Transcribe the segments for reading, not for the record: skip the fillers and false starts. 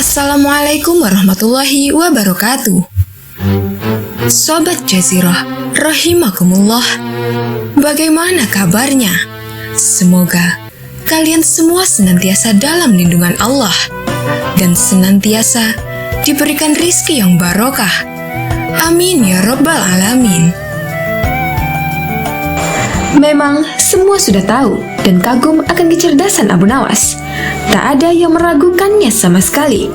Assalamualaikum warahmatullahi wabarakatuh. Sobat Jazirah, rahimakumullah. Bagaimana kabarnya? Semoga kalian semua senantiasa dalam lindungan Allah dan senantiasa diberikan rizki yang barokah. Amin ya rabbal alamin. Memang semua sudah tahu dan kagum akan kecerdasan Abu Nawas. Tak ada yang meragukannya sama sekali.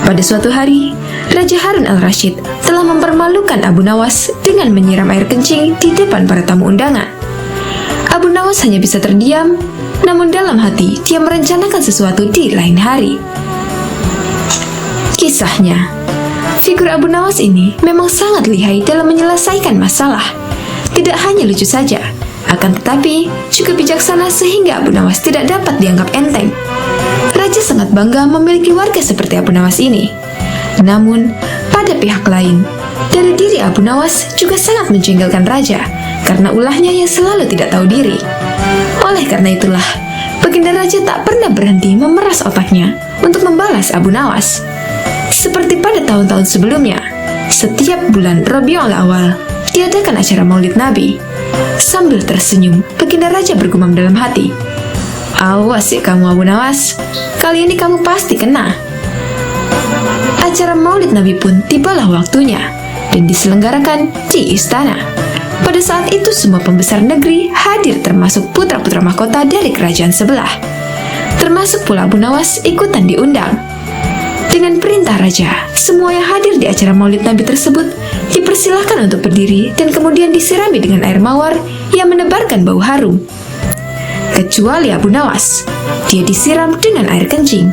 Pada suatu hari, Raja Harun al-Rashid telah mempermalukan Abu Nawas dengan menyiram air kencing di depan para tamu undangan. Abu Nawas hanya bisa terdiam, namun dalam hati dia merencanakan sesuatu di lain hari. Kisahnya, figur Abu Nawas ini memang sangat lihai dalam menyelesaikan masalah. Tidak hanya lucu saja, akan tetapi juga bijaksana sehingga Abu Nawas tidak dapat dianggap enteng. Raja sangat bangga memiliki warga seperti Abu Nawas ini. Namun, pada pihak lain, dari diri Abu Nawas juga sangat menjengkelkan Raja karena ulahnya yang selalu tidak tahu diri. Oleh karena itulah, Baginda Raja tak pernah berhenti memeras otaknya untuk membalas Abu Nawas. Seperti pada tahun-tahun sebelumnya, setiap bulan Rabiul Awal diadakan acara Maulid Nabi. Sambil tersenyum, Baginda Raja bergumam dalam hati, "Awas ya kamu Abu Nawas, kali ini kamu pasti kena." Acara Maulid Nabi pun tibalah waktunya dan diselenggarakan di istana. Pada saat itu semua pembesar negeri hadir termasuk putra-putra mahkota dari kerajaan sebelah. Termasuk pula Abu Nawas ikutan diundang. Dengan perintah Raja, semua yang hadir di acara Maulid Nabi tersebut dipersilahkan untuk berdiri dan kemudian disirami dengan air mawar yang menebarkan bau harum. Kecuali Abu Nawas, dia disiram dengan air kencing.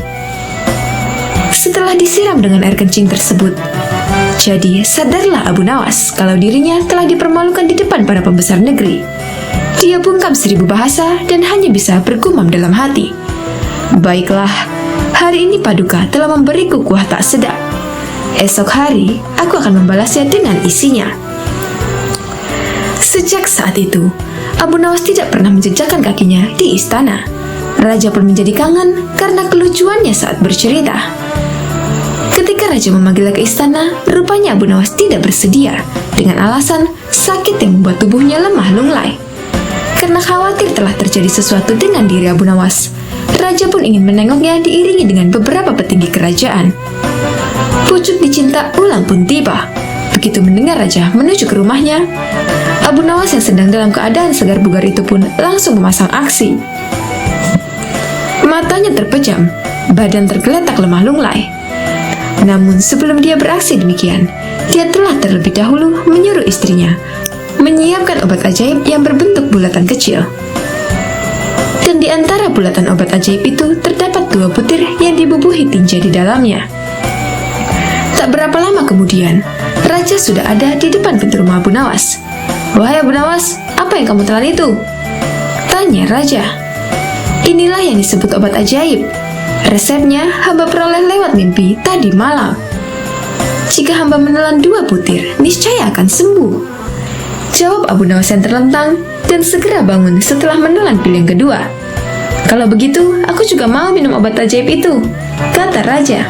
Setelah disiram dengan air kencing tersebut, jadi sadarlah Abu Nawas kalau dirinya telah dipermalukan di depan para pembesar negeri. Dia bungkam 1000 bahasa dan hanya bisa bergumam dalam hati, "Baiklah, hari ini Paduka telah memberiku kuah tak sedap. Esok hari, aku akan membalasnya dengan isinya." Sejak saat itu, Abu Nawas tidak pernah menjejakkan kakinya di istana. Raja pun menjadi kangen karena kelucuannya saat bercerita. Ketika Raja memanggilnya ke istana, rupanya Abu Nawas tidak bersedia dengan alasan sakit yang membuat tubuhnya lemah lunglai. Karena khawatir telah terjadi sesuatu dengan diri Abu Nawas, Raja pun ingin menengoknya diiringi dengan beberapa petinggi kerajaan. Pucuk dicinta ulang pun tiba. Begitu mendengar Raja menuju ke rumahnya, Abu Nawas yang sedang dalam keadaan segar bugar itu pun langsung memasang aksi. Matanya terpejam, badan tergeletak lemah lunglai. Namun sebelum dia beraksi demikian, dia telah terlebih dahulu menyuruh istrinya menyiapkan obat ajaib yang berbentuk bulatan kecil. Dan di antara bulatan obat ajaib itu terdapat 2 butir yang dibubuhi tinja di dalamnya. Tak berapa lama kemudian, Raja sudah ada di depan pintu rumah Abu Nawas. "Wahai Abu Nawas, apa yang kamu telan itu?" tanya Raja. "Inilah yang disebut obat ajaib. Resepnya hamba peroleh lewat mimpi tadi malam. Jika hamba menelan 2 butir, niscaya akan sembuh," jawab Abu Nawas yang terlentang dan segera bangun setelah menelan pil yang kedua. "Kalau begitu, aku juga mau minum obat ajaib itu," kata Raja.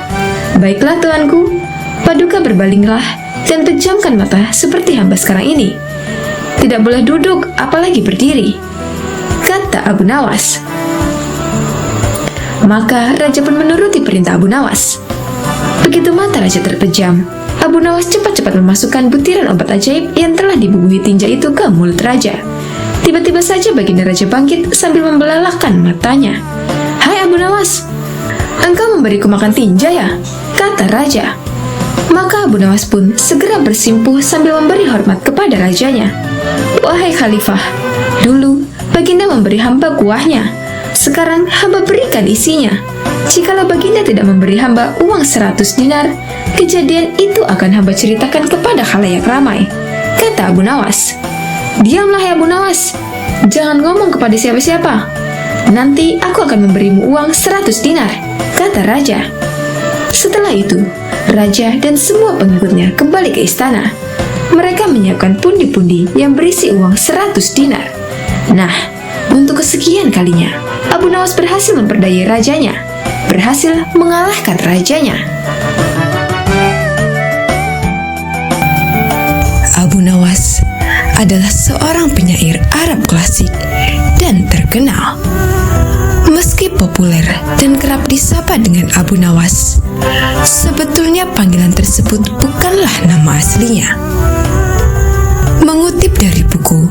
"Baiklah tuanku." Paduka berbalinglah dan pejamkan mata seperti hamba sekarang ini. "Tidak boleh duduk, apalagi berdiri," kata Abu Nawas. Maka Raja pun menuruti perintah Abu Nawas. Begitu mata Raja terpejam, Abu Nawas cepat-cepat memasukkan butiran obat ajaib yang telah dibubuhi tinja itu ke mulut Raja. Tiba-tiba saja Baginda Raja bangkit sambil membelalakkan matanya. "Hai Abu Nawas, engkau memberiku makan tinja ya?" kata Raja. Maka Abu Nawas pun segera bersimpuh sambil memberi hormat kepada rajanya. "Wahai Khalifah, dulu Baginda memberi hamba kuahnya. Sekarang hamba berikan isinya. Jikalau Baginda tidak memberi hamba uang 100 dinar, kejadian itu akan hamba ceritakan kepada khalayak ramai," kata Abu Nawas. "Diamlah ya Abu Nawas, jangan ngomong kepada siapa-siapa. Nanti aku akan memberimu uang 100 dinar, kata Raja. Setelah itu, Raja dan semua pengikutnya kembali ke istana. Mereka menyiapkan pundi-pundi yang berisi uang 100 dinar. Nah, Untuk kesekian kalinya, Abu Nawas berhasil memperdaya rajanya, berhasil mengalahkan rajanya. Abu Nawas adalah seorang penyair Arab klasik dan terkenal. Meski populer dan kerap disapa dengan Abu Nawas, sebetulnya panggilan tersebut bukanlah nama aslinya. Mengutip dari buku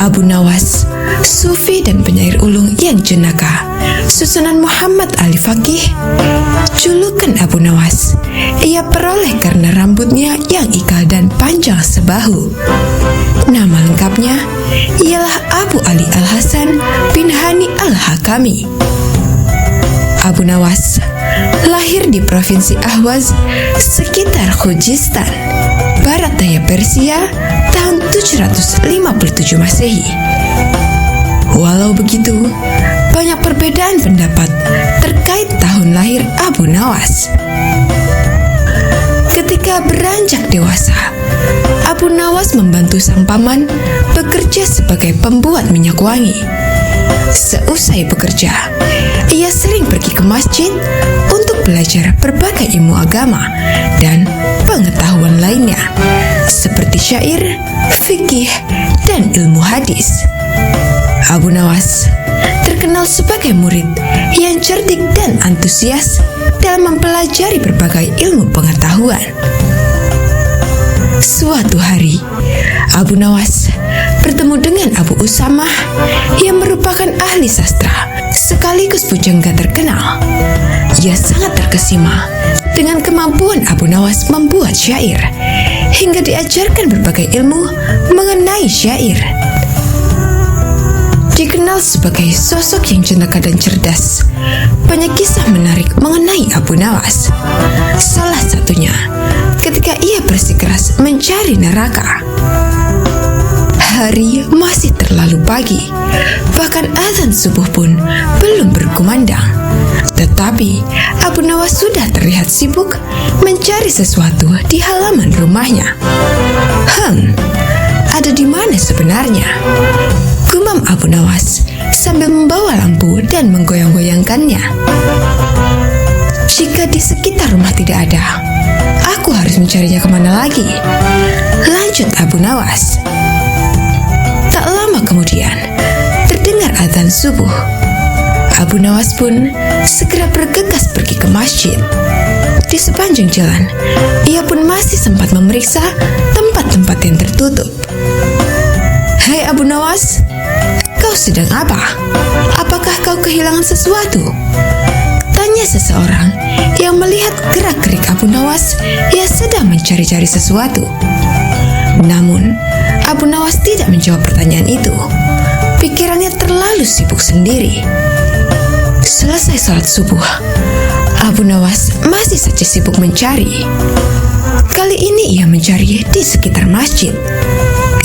Abu Nawas, Sufi dan penyair ulung yang jenaka, Susunan Muhammad Ali Faqih, julukan Abu Nawas ia peroleh karena rambutnya yang ikal dan panjang sebahu. Nama lengkapnya ialah Abu Ali Al-Hasan bin Hani Al-Hakami. Abu Nawas lahir di Provinsi Ahwaz sekitar Khuzestan, barat daya Persia tahun 757 Masehi. Walau begitu, banyak perbedaan pendapat terkait tahun lahir Abu Nawas. Ketika beranjak dewasa, Abu Nawas membantu sang paman bekerja sebagai pembuat minyak wangi. Seusai bekerja, ia sering pergi ke masjid untuk belajar berbagai ilmu agama dan pengetahuan lainnya, seperti syair, fikih, dan ilmu hadis. Abu Nawas terkenal sebagai murid yang cerdik dan antusias dalam mempelajari berbagai ilmu pengetahuan. Suatu hari, Abu Nawas bertemu dengan Abu Usamah yang merupakan ahli sastra sekaligus pujangga terkenal. Ia sangat terkesima dengan kemampuan Abu Nawas membuat syair, hingga diajarkan berbagai ilmu mengenai syair. Dikenal sebagai sosok yang jenaka dan cerdas, banyak kisah menarik mengenai Abu Nawas. Salah satunya ketika ia bersikeras mencari neraka. Hari masih terlalu pagi, bahkan azan subuh pun belum berkumandang. Tetapi Abu Nawas sudah terlihat sibuk mencari sesuatu di halaman rumahnya. Ada di mana sebenarnya? Gumam Abu Nawas sambil membawa lampu dan menggoyang-goyangkannya. Jika di sekitar rumah tidak ada, aku harus mencarinya kemana lagi? Lanjut Abu Nawas. Tak lama kemudian, terdengar azan subuh. Abu Nawas pun segera bergegas pergi ke masjid. Di sepanjang jalan, ia pun masih sempat memeriksa tempat-tempat yang tertutup. Hai Abu Nawas, kau sedang apa? Apakah kau kehilangan sesuatu? Tanya seseorang yang melihat gerak-gerik Abu Nawas yang sedang mencari-cari sesuatu. Namun, Abu Nawas tidak menjawab pertanyaan itu. Pikirannya terlalu sibuk sendiri. Selesai sholat subuh, Abu Nawas masih saja sibuk mencari. Kali ini ia mencari di sekitar masjid.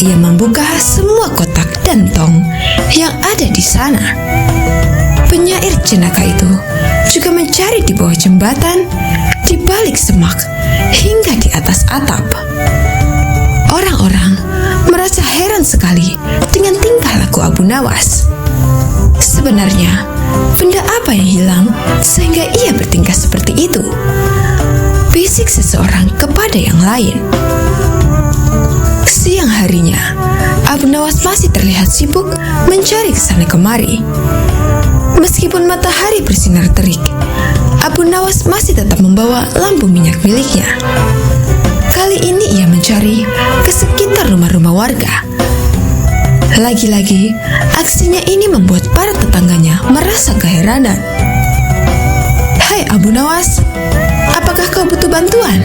Ia membuka semua kotak dan tong yang ada di sana. Penyair jenaka itu juga mencari di bawah jembatan, di balik semak, hingga di atas atap. Orang-orang merasa heran sekali dengan tingkah laku Abu Nawas. Sebenarnya, benda apa yang hilang sehingga ia bertingkah seperti itu? Bisik seseorang kepada yang lain. Siang harinya, Abu Nawas masih terlihat sibuk mencari kesana kemari. Meskipun matahari bersinar terik, Abu Nawas masih tetap membawa lampu minyak miliknya. Kali ini ia mencari ke sekitar rumah-rumah warga. Lagi-lagi, aksinya ini membuat para tetangganya merasa keheranan. Hai Abu Nawas, apakah kau butuh bantuan?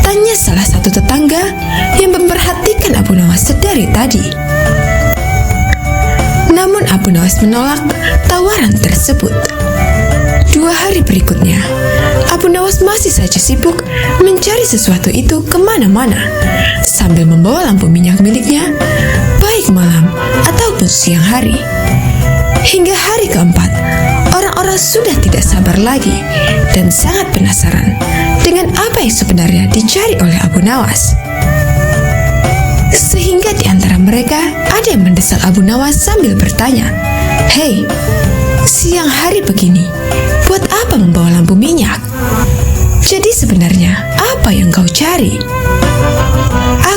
Tanya salah satu tetangga yang memperhatikan Abu Nawas sedari tadi. Namun Abu Nawas menolak tawaran tersebut. 2 hari berikutnya, Abu Nawas masih saja sibuk mencari sesuatu itu kemana-mana, sambil membawa lampu minyak miliknya, baik malam ataupun siang hari. Hingga hari keempat, orang-orang sudah tidak sabar lagi dan sangat penasaran dengan apa yang sebenarnya dicari oleh Abu Nawas. Sehingga di antara mereka ada yang mendesak Abu Nawas sambil bertanya, "Hei, siang hari begini, buat apa membawa lampu minyak? Jadi sebenarnya apa yang kau cari?"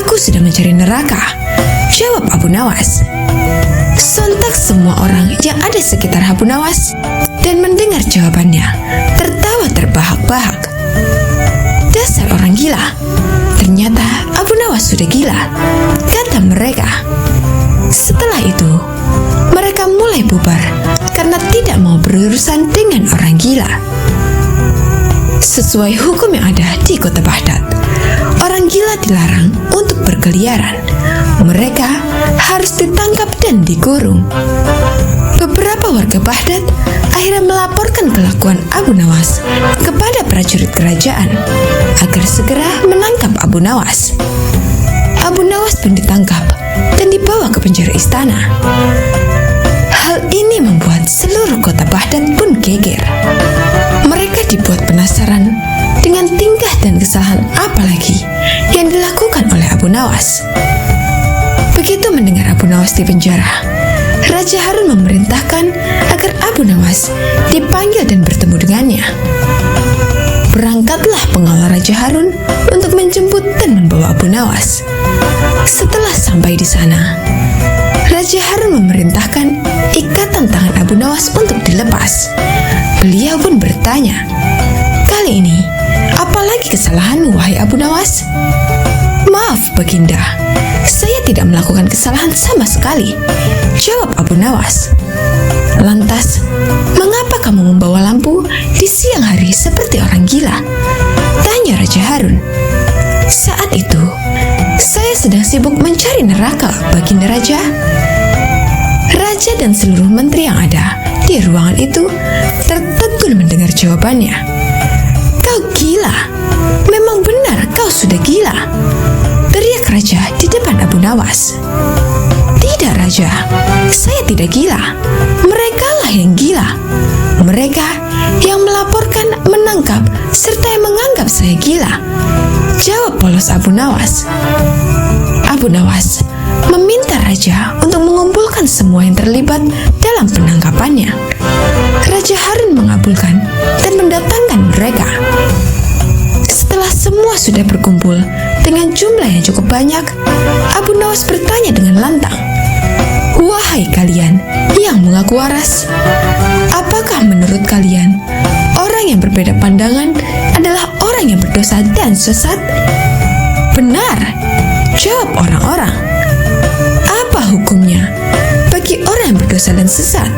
"Aku sudah mencari neraka," jawab Abu Nawas. Sontak semua orang yang ada sekitar Abu Nawas dan mendengar jawabannya tertawa terbahak-bahak. "Dasar orang gila, ternyata Abu Nawas sudah gila," kata mereka. Setelah itu, mereka mulai bubar karena tidak mau berurusan dengan orang gila. Sesuai hukum yang ada di kota Baghdad, orang gila dilarang untuk berkeliaran. Mereka harus ditangkap dan dikurung. Beberapa warga Baghdad akhirnya melaporkan kelakuan Abu Nawas kepada prajurit kerajaan agar segera menangkap Abu Nawas. Abu Nawas pun ditangkap dan dibawa ke penjara istana. Hal ini membuat seluruh kota Baghdad pun geger. Mereka dibuat penasaran dengan tingkah dan kesalahan apa lagi yang dilakukan oleh Abu Nawas. Begitu mendengar Abu Nawas di penjara, Raja Harun memerintahkan agar Abu Nawas dipanggil dan bertemu dengannya. Berangkatlah pengawal Raja Harun untuk menjemput dan membawa Abu Nawas. Setelah sampai di sana, Raja Harun memerintahkan ikatan tangan Abu Nawas untuk dilepas. Beliau pun bertanya, "Kali ini, apalagi kesalahanmu, wahai Abu Nawas?" "Maaf, Baginda, saya tidak melakukan kesalahan sama sekali," jawab Abu Nawas. "Lantas, mengapa kamu membawa lampu di siang hari seperti orang gila?" tanya Raja Harun. "Saat itu, saya sedang sibuk mencari neraka, Baginda Raja." Raja dan seluruh menteri yang ada di ruangan itu tertegun mendengar jawabannya. "Kau gila, memang benar kau sudah gila," teriak Raja di depan Abu Nawas. "Tidak, Raja, saya tidak gila. Merekalah yang gila. Mereka yang melaporkan, menangkap, serta yang menganggap saya gila," jawab polos Abu Nawas. Abu Nawas meminta Raja untuk mengumpulkan semua yang terlibat dalam penangkapannya. Raja Harun mengabulkan dan mendatangkan mereka. Setelah semua sudah berkumpul dengan jumlah yang cukup banyak, Abu Nawas bertanya dengan lantang, "Wahai kalian yang mengaku waras, apakah menurut kalian orang yang berbeda pandangan adalah orang yang berdosa dan sesat?" "Benar," jawab orang-orang. "Apa hukumnya bagi orang yang berdosa dan sesat?"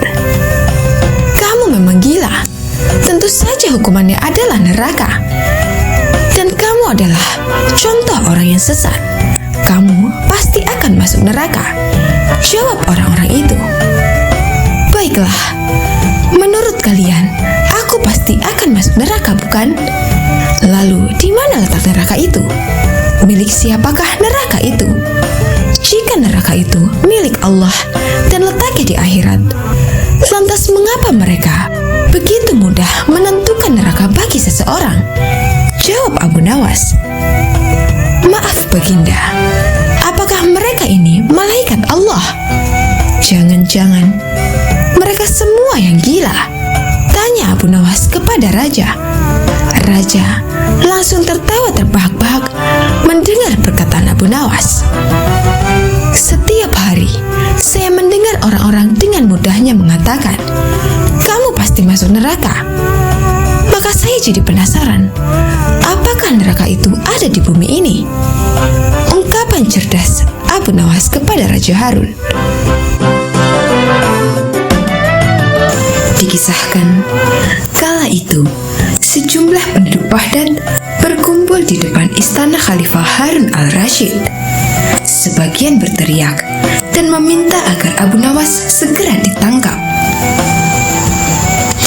"Kamu memang gila. Tentu saja hukumannya adalah neraka. Dan kamu adalah contoh orang yang sesat. Kamu pasti akan masuk neraka," jawab orang-orang itu. "Baiklah, menurut kalian, aku pasti akan masuk neraka, bukan? Lalu, di mana letak neraka itu? Milik siapakah neraka itu? Jika neraka itu milik Allah dan letaknya di akhirat, lantas mengapa mereka begitu mudah menentukan neraka bagi seseorang?" jawab Abu Nawas. "Maaf, Baginda, apakah mereka ini malaikat Allah? Jangan-jangan mereka semua yang gila?" tanya Abu Nawas kepada Raja. Raja langsung tertawa terbahak-bahak mendengar perkataan Abu Nawas. "Setiap hari saya mendengar orang-orang dengan mudahnya mengatakan, 'Kamu pasti masuk neraka.' Maka saya jadi penasaran, apakah neraka itu ada di bumi ini?" Ungkapan cerdas Abu Nawas kepada Raja Harun. Dikisahkan, kala itu sejumlah penduduk Baghdad berkumpul di depan istana Khalifah Harun al-Rashid. Sebagian berteriak dan meminta agar Abu Nawas segera ditangkap.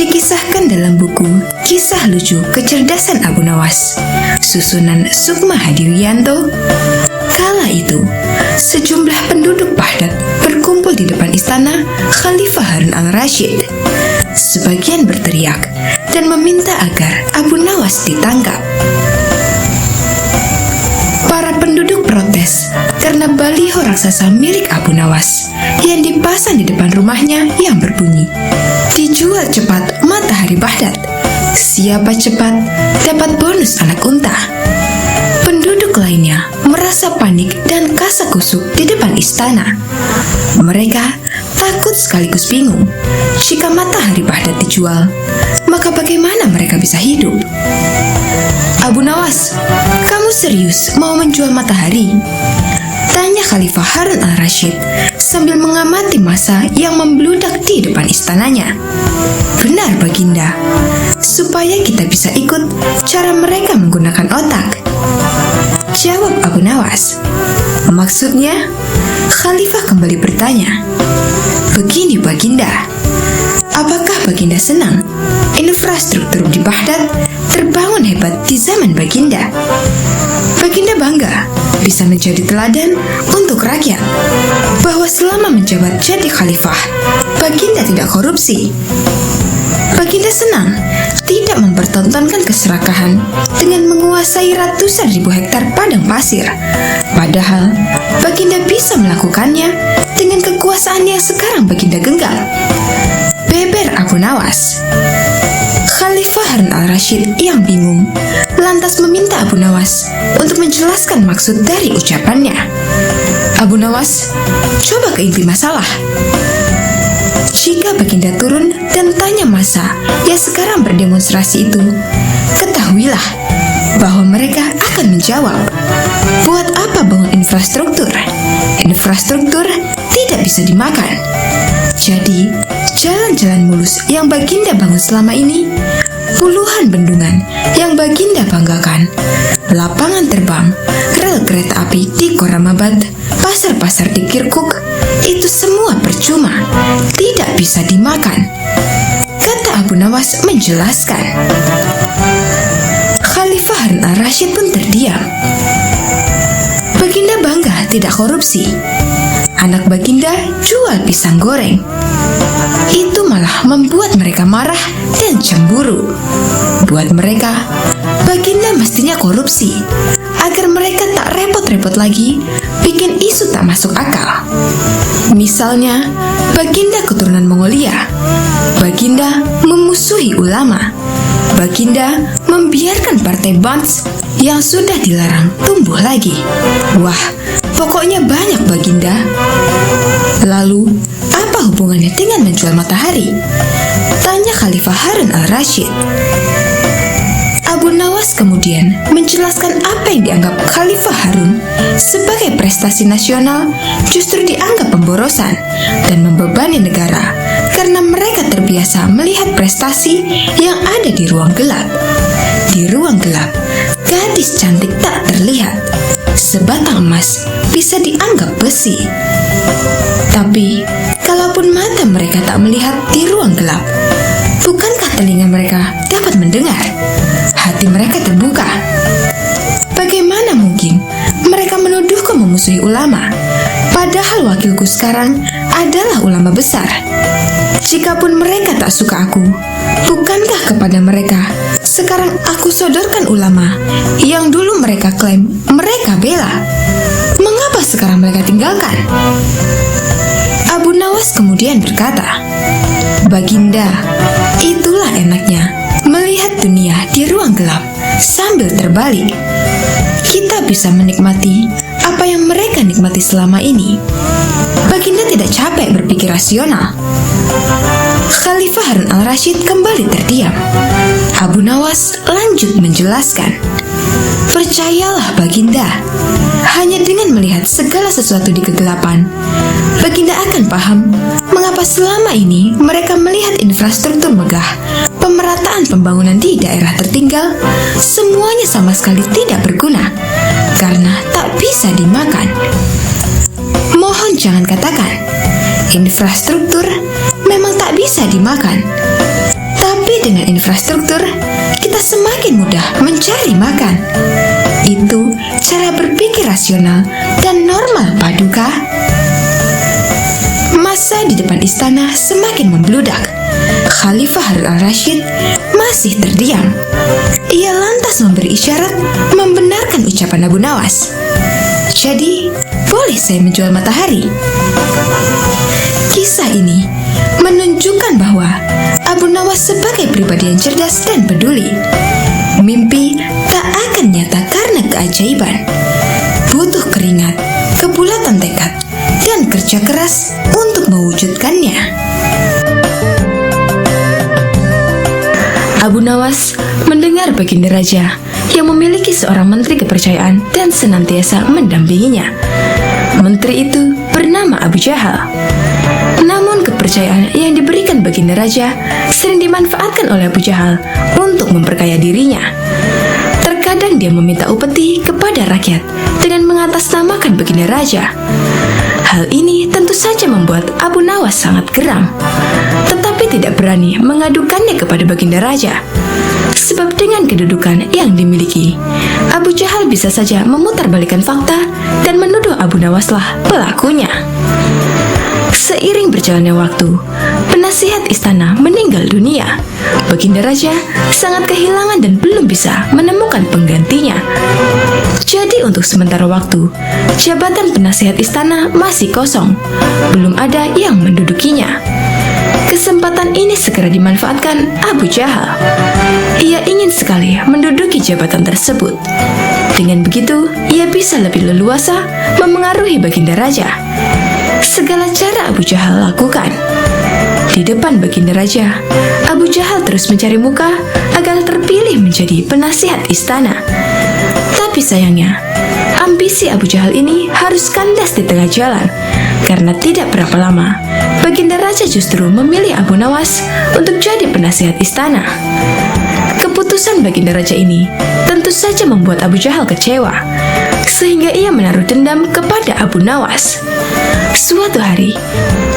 Dikisahkan dalam buku Kisah Lucu Kecerdasan Abu Nawas, susunan Sukma Hadiwiyanto, kala itu sejumlah penduduk Baghdad berkumpul di depan istana Khalifah Harun al-Rashid. Sebagian berteriak dan meminta agar Abu Nawas ditangkap. Para penduduk protes karena baliho raksasa milik Abu Nawas yang dipasang di depan rumahnya yang berbunyi, "Dijual cepat matahari Baghdad. Siapa cepat dapat bonus anak unta." Penduduk lainnya merasa panik dan kasak-kusuk di depan istana. Mereka takut sekaligus bingung. Jika matahari Baghdad dijual, maka bagaimana mereka bisa hidup? "Abu Nawas, kamu serius mau menjual matahari?" tanya Khalifah Harun al-Rashid sambil mengamati massa yang membludak di depan istananya. "Benar, Baginda. Supaya kita bisa ikut cara mereka menggunakan otak," jawab Abu Nawas. "Maksudnya?" Khalifah kembali bertanya. "Begini, Baginda. Apakah Baginda senang infrastruktur di Baghdad terbangun hebat di zaman Baginda? Baginda bangga bisa menjadi teladan untuk rakyat bahwa selama menjabat jadi khalifah, Baginda tidak korupsi. Baginda senang tidak mempertontonkan keserakahan dengan menguasai ratusan ribu hektar padang pasir. Padahal Baginda bisa melakukannya dengan kekuasaan yang sekarang Baginda genggam," beber Abu Nawas. Khalifah Harun al-Rashid yang bingung lantas meminta Abu Nawas untuk menjelaskan maksud dari ucapannya. "Abu Nawas, coba ke inti masalah. Jika Baginda turun dan tanya massa yang sekarang berdemonstrasi itu, ketahuilah bahwa mereka akan menjawab, 'Buat apa bangun infrastruktur? Infrastruktur tidak bisa dimakan.' Jadi, jalan-jalan mulus yang Baginda bangun selama ini, puluhan bendungan yang Baginda banggakan, lapangan terbang, rel kereta api di Koramabad, pasar-pasar di Kirkuk, itu semua percuma, tidak bisa dimakan," kata Abu Nawas menjelaskan. Khalifah Harun al-Rashid pun terdiam. Baginda bangga tidak korupsi. Anak Baginda jual pisang goreng. Itu malah membuat mereka marah dan cemburu. Buat mereka, Baginda mestinya korupsi agar mereka tak repot-repot lagi bikin isu tak masuk akal. Misalnya, Baginda keturunan Mongolia. Baginda memusuhi ulama. Baginda membiarkan partai Bands yang sudah dilarang tumbuh lagi. Wah, pokoknya banyak Baginda. Lalu, apa hubungannya dengan menjual matahari? Tanya Khalifah Harun al-Rashid. Abu Nawas kemudian menjelaskan apa yang dianggap Khalifah Harun sebagai prestasi nasional justru dianggap pemborosan dan membebani negara karena mereka terbiasa melihat prestasi yang ada di ruang gelap. Di ruang gelap, gadis cantik tak terlihat. Sebatang emas bisa dianggap besi. Tapi, kalaupun mata mereka tak melihat di ruang gelap, bukankah telinga mereka dapat mendengar? Hati mereka terbuka. Bagaimana mungkin mereka menuduhku memusuhi ulama, padahal wakilku sekarang adalah ulama besar? Jikapun mereka tak suka aku, bukankah kepada mereka sekarang aku sodorkan ulama yang dulu mereka klaim mereka bela? Mengapa sekarang mereka tinggalkan? Abu Nawas kemudian berkata, "Baginda, itulah enaknya melihat dunia di ruang gelap sambil terbalik. Kita bisa menikmati apa yang mereka nikmati selama ini. Baginda tidak capek berpikir rasional." Khalifah Harun al-Rashid kembali terdiam. Abu Nawas lanjut menjelaskan, "Percayalah Baginda, hanya dengan melihat segala sesuatu di kegelapan, Baginda akan paham mengapa selama ini mereka melihat infrastruktur megah, pemerataan pembangunan di daerah tertinggal, semuanya sama sekali tidak berguna karena tak bisa dimakan. Mohon jangan katakan, infrastruktur memang tak bisa dimakan. Tapi dengan infrastruktur, kita semakin mudah mencari makan. Itu cara berpikir rasional dan normal, Paduka." Massa di depan istana semakin membludak. Khalifah Harun al-Rashid masih terdiam. Ia lantas memberi isyarat membenarkan ucapan Abu Nawas. "Jadi, boleh boleh saya menjual matahari?" Kisah ini menunjukkan bahwa Abu Nawas sebagai pribadi yang cerdas dan peduli. Mimpi tak akan nyata karena keajaiban. Butuh keringat, kebulatan tekad, dan kerja keras untuk mewujudkannya. Abu Nawas mendengar Baginda Raja yang memiliki seorang menteri kepercayaan dan senantiasa mendampinginya. Menteri itu bernama Abu Jahal. Namun kepercayaan yang diberikan Baginda Raja sering dimanfaatkan oleh Abu Jahal untuk memperkaya dirinya. Terkadang dia meminta upeti kepada rakyat dengan mengatasnamakan Baginda Raja. Hal ini tentu saja membuat Abu Nawas sangat geram, tetapi tidak berani mengadukannya kepada Baginda Raja. Sebab dengan kedudukan yang dimiliki, Abu Jahal bisa saja memutarbalikkan fakta dan menuduh Abu Nawaslah pelakunya. Seiring berjalannya waktu, penasihat istana meninggal dunia. Baginda Raja sangat kehilangan dan belum bisa menemukan penggantinya. Jadi untuk sementara waktu, jabatan penasihat istana masih kosong. Belum ada yang mendudukinya. Kesempatan ini segera dimanfaatkan Abu Jahal. Ia ingin sekali menduduki jabatan tersebut. Dengan begitu, ia bisa lebih leluasa memengaruhi Baginda Raja. Segala cara Abu Jahal lakukan. Di depan Baginda Raja, Abu Jahal terus mencari muka agar terpilih menjadi penasihat istana. Tapi sayangnya, ambisi Abu Jahal ini harus kandas di tengah jalan. Karena tidak berapa lama, Baginda Raja justru memilih Abu Nawas untuk jadi penasihat istana. Keputusan Baginda Raja ini tentu saja membuat Abu Jahal kecewa, sehingga ia menaruh dendam kepada Abu Nawas. Suatu hari,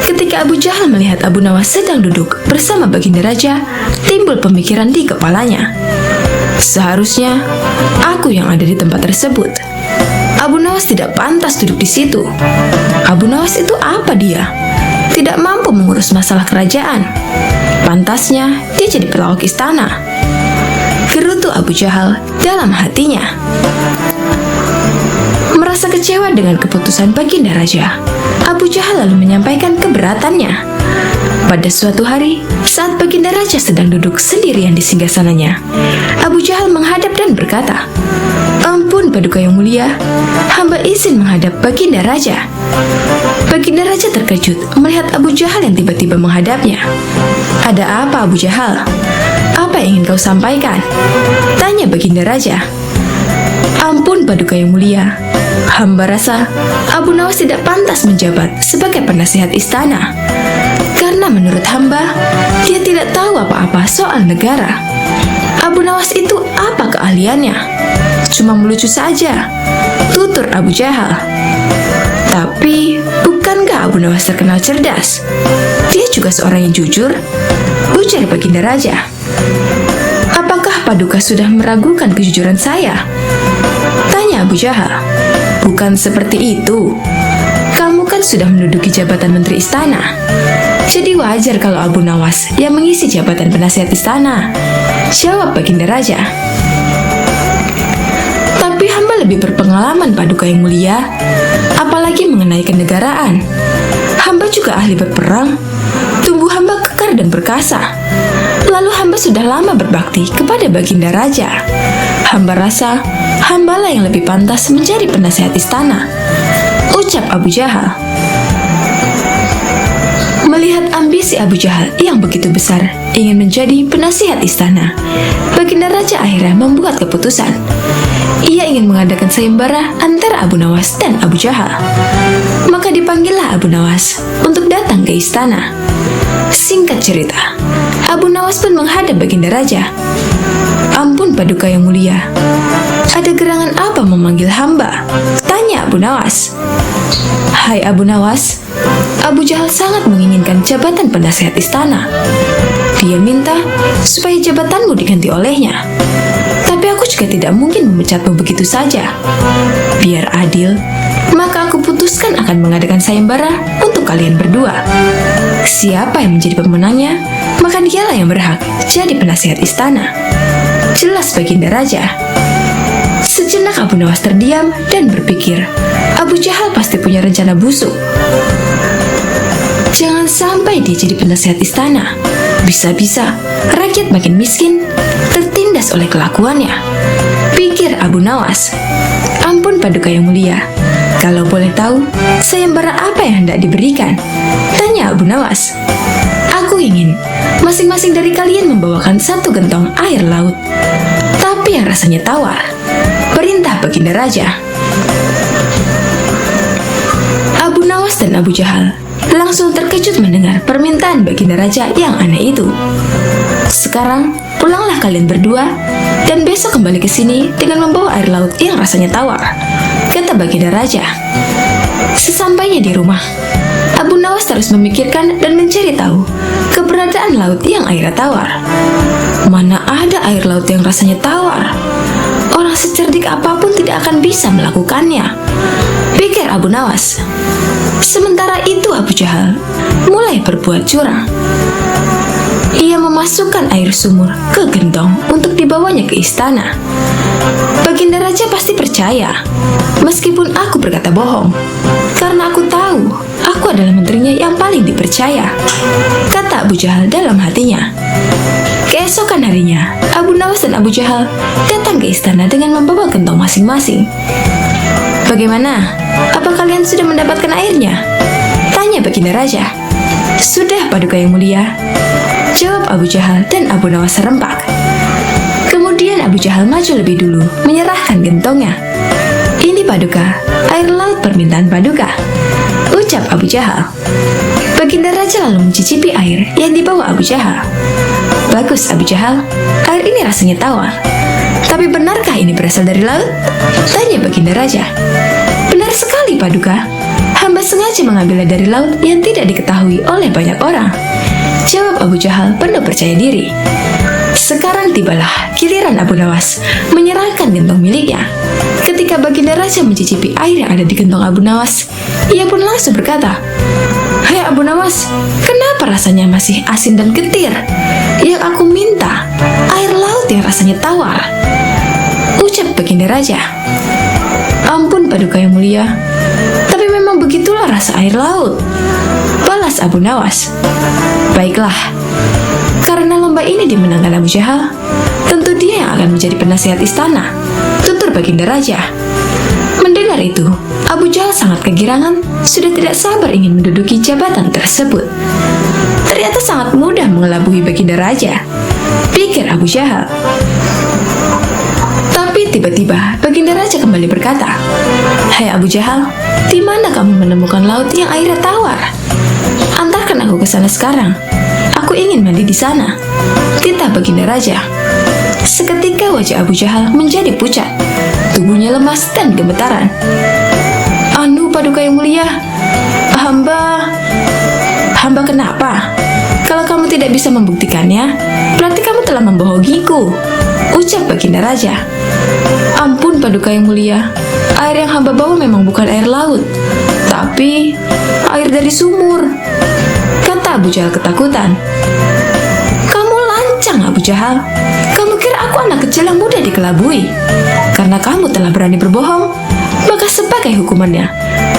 ketika Abu Jahal melihat Abu Nawas sedang duduk bersama Baginda Raja, timbul pemikiran di kepalanya. Seharusnya aku yang ada di tempat tersebut. Abu Nawas tidak pantas duduk di situ. Abu Nawas itu apa dia? Tidak mampu mengurus masalah kerajaan. Pantasnya dia jadi pelawak istana. Gerutu Abu Jahal dalam hatinya. Merasa kecewa dengan keputusan Baginda Raja, Abu Jahal lalu menyampaikan keberatannya. Pada suatu hari, saat Baginda Raja sedang duduk sendirian di singgasananya, Abu Jahal menghadap dan berkata, "Ampun Paduka yang mulia, hamba izin menghadap Baginda Raja." Baginda Raja terkejut melihat Abu Jahal yang tiba-tiba menghadapnya. "Ada apa Abu Jahal? Apa yang ingin kau sampaikan?" tanya Baginda Raja. "Ampun Paduka yang mulia, hamba rasa Abu Nawas tidak pantas menjabat sebagai penasihat istana. Karena menurut hamba, dia tidak tahu apa-apa soal negara. Abu Nawas itu apa keahliannya? Cuma melucu saja," tutur Abu Jahal. "Tapi, bukankah Abu Nawas terkenal cerdas? Dia juga seorang yang jujur," ujar Baginda Raja. "Apakah Paduka sudah meragukan kejujuran saya?" tanya Abu Jahal. "Bukan seperti itu. Kamu kan sudah menduduki jabatan menteri istana. Jadi wajar kalau Abu Nawas yang mengisi jabatan penasihat istana," jawab Baginda Raja. "Tapi hamba lebih berpengalaman Paduka yang mulia, apalagi mengenai kenegaraan. Hamba juga ahli berperang, tubuh hamba kekar dan perkasa. Lalu hamba sudah lama berbakti kepada Baginda Raja. Hamba rasa hambalah yang lebih pantas menjadi penasihat istana," ucap Abu Jahal. Melihat ambisi Abu Jahal yang begitu besar ingin menjadi penasihat istana, Baginda Raja akhirnya membuat keputusan. Ia ingin mengadakan sayembara antara Abu Nawas dan Abu Jahal. Maka dipanggillah Abu Nawas untuk datang ke istana. Singkat cerita, Abu Nawas pun menghadap Baginda Raja. "Ampun Paduka yang mulia, ada gerangan apa memanggil hamba?" tanya Abu Nawas. "Hai Abu Nawas, Abu Jahal sangat menginginkan jabatan penasihat istana. Dia minta supaya jabatanmu diganti olehnya. Tapi aku juga tidak mungkin memecatmu begitu saja. Biar adil, maka aku putuskan akan mengadakan sayembara untuk kalian berdua. Siapa yang menjadi pemenangnya, maka dialah yang berhak jadi penasihat istana," jelas Baginda Raja. Sejenak Abu Nawas terdiam dan berpikir, Abu Jahal pasti punya rencana busuk. Jangan sampai dia jadi penasehat istana. Bisa-bisa rakyat makin miskin, tertindas oleh kelakuannya, pikir Abu Nawas. Ampun Paduka yang mulia, kalau boleh tahu, sayembara apa yang hendak diberikan? Tanya Abu Nawas. Aku ingin masing-masing dari kalian membawakan 1 gentong air laut, tapi yang rasanya tawar, perintah Baginda Raja. Abu Nawas dan Abu Jahal langsung terkejut mendengar permintaan Baginda Raja yang aneh itu. Sekarang pulanglah kalian berdua dan besok kembali ke sini dengan membawa air laut yang rasanya tawar, kata Baginda Raja. Sesampainya di rumah, Abu Nawas terus memikirkan dan mencari tahu keberadaan laut yang airnya tawar. Mana ada air laut yang rasanya tawar? Orang secerdik apapun tidak akan bisa melakukannya, pikir Abu Nawas. Sementara itu Abu Jahal mulai berbuat curang. Ia memasukkan air sumur ke gentong untuk dibawanya ke istana. Baginda Raja pasti percaya, meskipun aku berkata bohong, karena aku tahu aku adalah menterinya yang paling dipercaya, kata Abu Jahal dalam hatinya. Keesokan harinya, Abu Nawas dan Abu Jahal datang ke istana dengan membawa gentong masing-masing. Bagaimana? Apa kalian sudah mendapatkan airnya? Tanya Baginda Raja. Sudah Paduka yang mulia, jawab Abu Jahal dan Abu Nawas serempak. Kemudian Abu Jahal maju lebih dulu, menyerahkan gentongnya. Ini Paduka, air laut permintaan Paduka, ucap Abu Jahal. Baginda Raja lalu mencicipi air yang dibawa Abu Jahal. Bagus Abu Jahal, air ini rasanya tawar. Tapi benarkah ini berasal dari laut? Tanya Baginda Raja. Benar sekali Paduka, hamba sengaja mengambilnya dari laut yang tidak diketahui oleh banyak orang, jawab Abu Jahal penuh percaya diri. Sekarang tibalah giliran Abu Nawas menyerahkan gentong miliknya. Ketika Baginda Raja mencicipi air yang ada di gentong Abu Nawas, ia pun langsung berkata, "Hai Abu Nawas, kenapa rasanya masih asin dan getir? Yang aku minta, air laut yang rasanya tawar," ucap Baginda Raja. Ampun Paduka yang mulia, tapi memang begitulah rasa air laut, balas Abu Nawas. Baiklah, karena lomba ini dimenangkan Abu Jahal, tentu dia yang akan menjadi penasehat istana, tutur Baginda Raja. Mendengar itu, Abu Jahal sangat kegirangan, sudah tidak sabar ingin menduduki jabatan tersebut. Ternyata sangat mudah mengelabui Baginda Raja, pikir Abu Jahal. Tapi tiba-tiba Baginda Raja kembali berkata, "Hai Abu Jahal, di mana kamu menemukan laut yang airnya tawar? Antarkan aku ke sana sekarang. Aku ingin mandi di sana," titah Baginda Raja. Seketika wajah Abu Jahal menjadi pucat, tubuhnya lemas dan gemetaran. "Anu Paduka yang mulia, hamba kenapa? Kalau kamu tidak bisa membuktikannya, berarti kamu telah membohongiku," ucap Baginda Raja. "Ampun Paduka yang mulia, air yang hamba bawa memang bukan air laut, tapi air dari sumur," kata Abu Jahal ketakutan. "Kamu lancang Abu Jahal, kamu kira aku anak kecil yang mudah dikelabui? Karena kamu telah berani berbohong, maka sebagai hukumannya,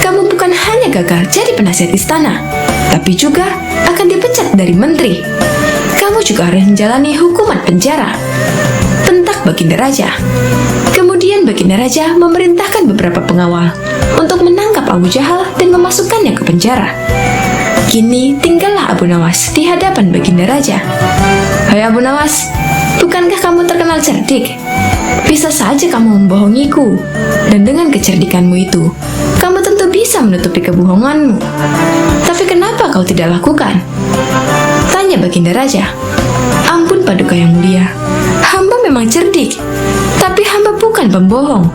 kamu bukan hanya gagal jadi penasihat istana, tapi juga akan dipecat dari menteri. Kamu juga harus menjalani hukuman penjara," bentak Baginda Raja. Kemudian Baginda Raja memerintahkan beberapa pengawal untuk menangkap Abu Jahal dan memasukkannya ke penjara. Kini tinggallah Abu Nawas di hadapan Baginda Raja. "Hai Abu Nawas, bukankah kamu terkenal cerdik? Bisa saja kamu membohongiku, dan dengan kecerdikanmu itu, kamu tentu bisa menutupi kebohonganmu. Tapi kenapa kau tidak lakukan?" tanya Baginda Raja. "Ampun Paduka yang mulia, hamba memang cerdik, tapi hamba bukan pembohong.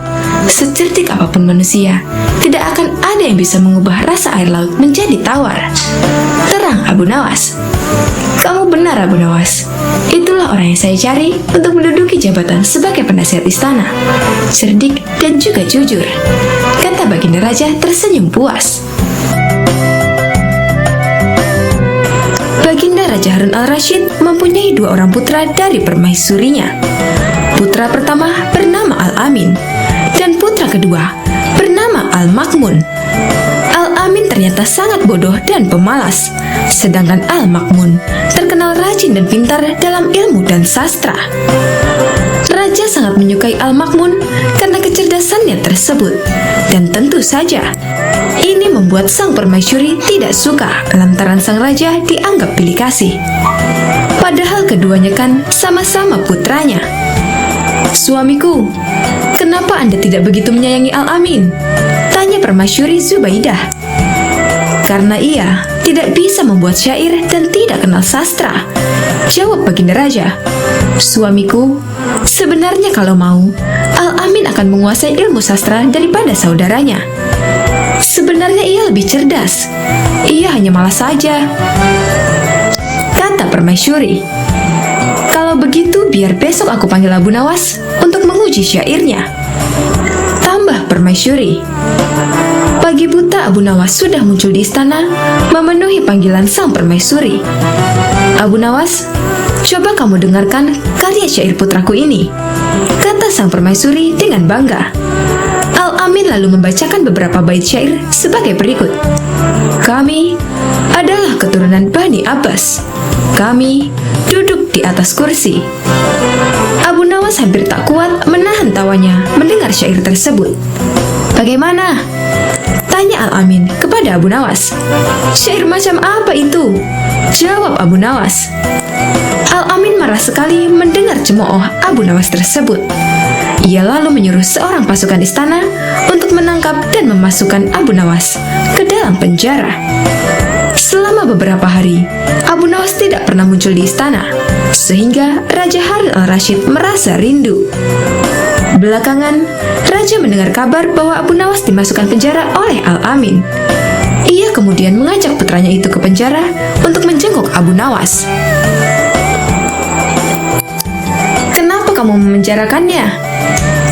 Secerdik apapun manusia, tidak akan ada yang bisa mengubah rasa air laut menjadi tawar," terang Abu Nawas. "Kamu benar Abu Nawas, itulah orang yang saya cari untuk menduduki jabatan sebagai penasihat istana, cerdik dan juga jujur," kata Baginda Raja tersenyum puas. Baginda Raja Harun al-Rasyid mempunyai 2 orang putra dari permaisurinya. Putra pertama bernama Al-Amin, putra kedua bernama Al-Makmun. Al-Amin ternyata sangat bodoh dan pemalas, sedangkan Al-Makmun terkenal rajin dan pintar dalam ilmu dan sastra. Raja sangat menyukai Al-Makmun karena kecerdasannya tersebut, dan tentu saja ini membuat sang permaisuri tidak suka lantaran sang raja dianggap pilih kasih. Padahal keduanya kan sama-sama putranya. "Suamiku, kenapa Anda tidak begitu menyayangi Al-Amin?" tanya permaisuri Zubaidah. "Karena ia tidak bisa membuat syair dan tidak kenal sastra," jawab baginda raja. "Suamiku, sebenarnya kalau mau, Al-Amin akan menguasai ilmu sastra daripada saudaranya. Sebenarnya ia lebih cerdas, ia hanya malas saja," kata permaisuri. "Kalau begitu biar besok aku panggil Abu Nawas untuk menguji syairnya," tambah permaisuri. Pagi buta Abu Nawas sudah muncul di istana memenuhi panggilan sang permaisuri. "Abu Nawas, coba kamu dengarkan karya syair putraku ini," kata sang permaisuri dengan bangga. Al-Amin lalu membacakan beberapa bait syair sebagai berikut. "Kami adalah keturunan Bani Abbas. Kami duduk di atas kursi." Abu Nawas hampir tak kuat menahan tawanya mendengar syair tersebut. "Bagaimana?" tanya Al-Amin kepada Abu Nawas. "Syair macam apa itu?" jawab Abu Nawas. Al-Amin marah sekali mendengar cemooh Abu Nawas tersebut. Ia lalu menyuruh seorang pasukan istana untuk menangkap dan memasukkan Abu Nawas ke dalam penjara. Selama beberapa hari, Abu Nawas tidak pernah muncul di istana, sehingga Raja Harun al-Rashid merasa rindu. Belakangan, Raja mendengar kabar bahwa Abu Nawas dimasukkan penjara oleh Al-Amin. Ia kemudian mengajak putranya itu ke penjara untuk menjenguk Abu Nawas. "Kenapa kamu memenjarakannya?"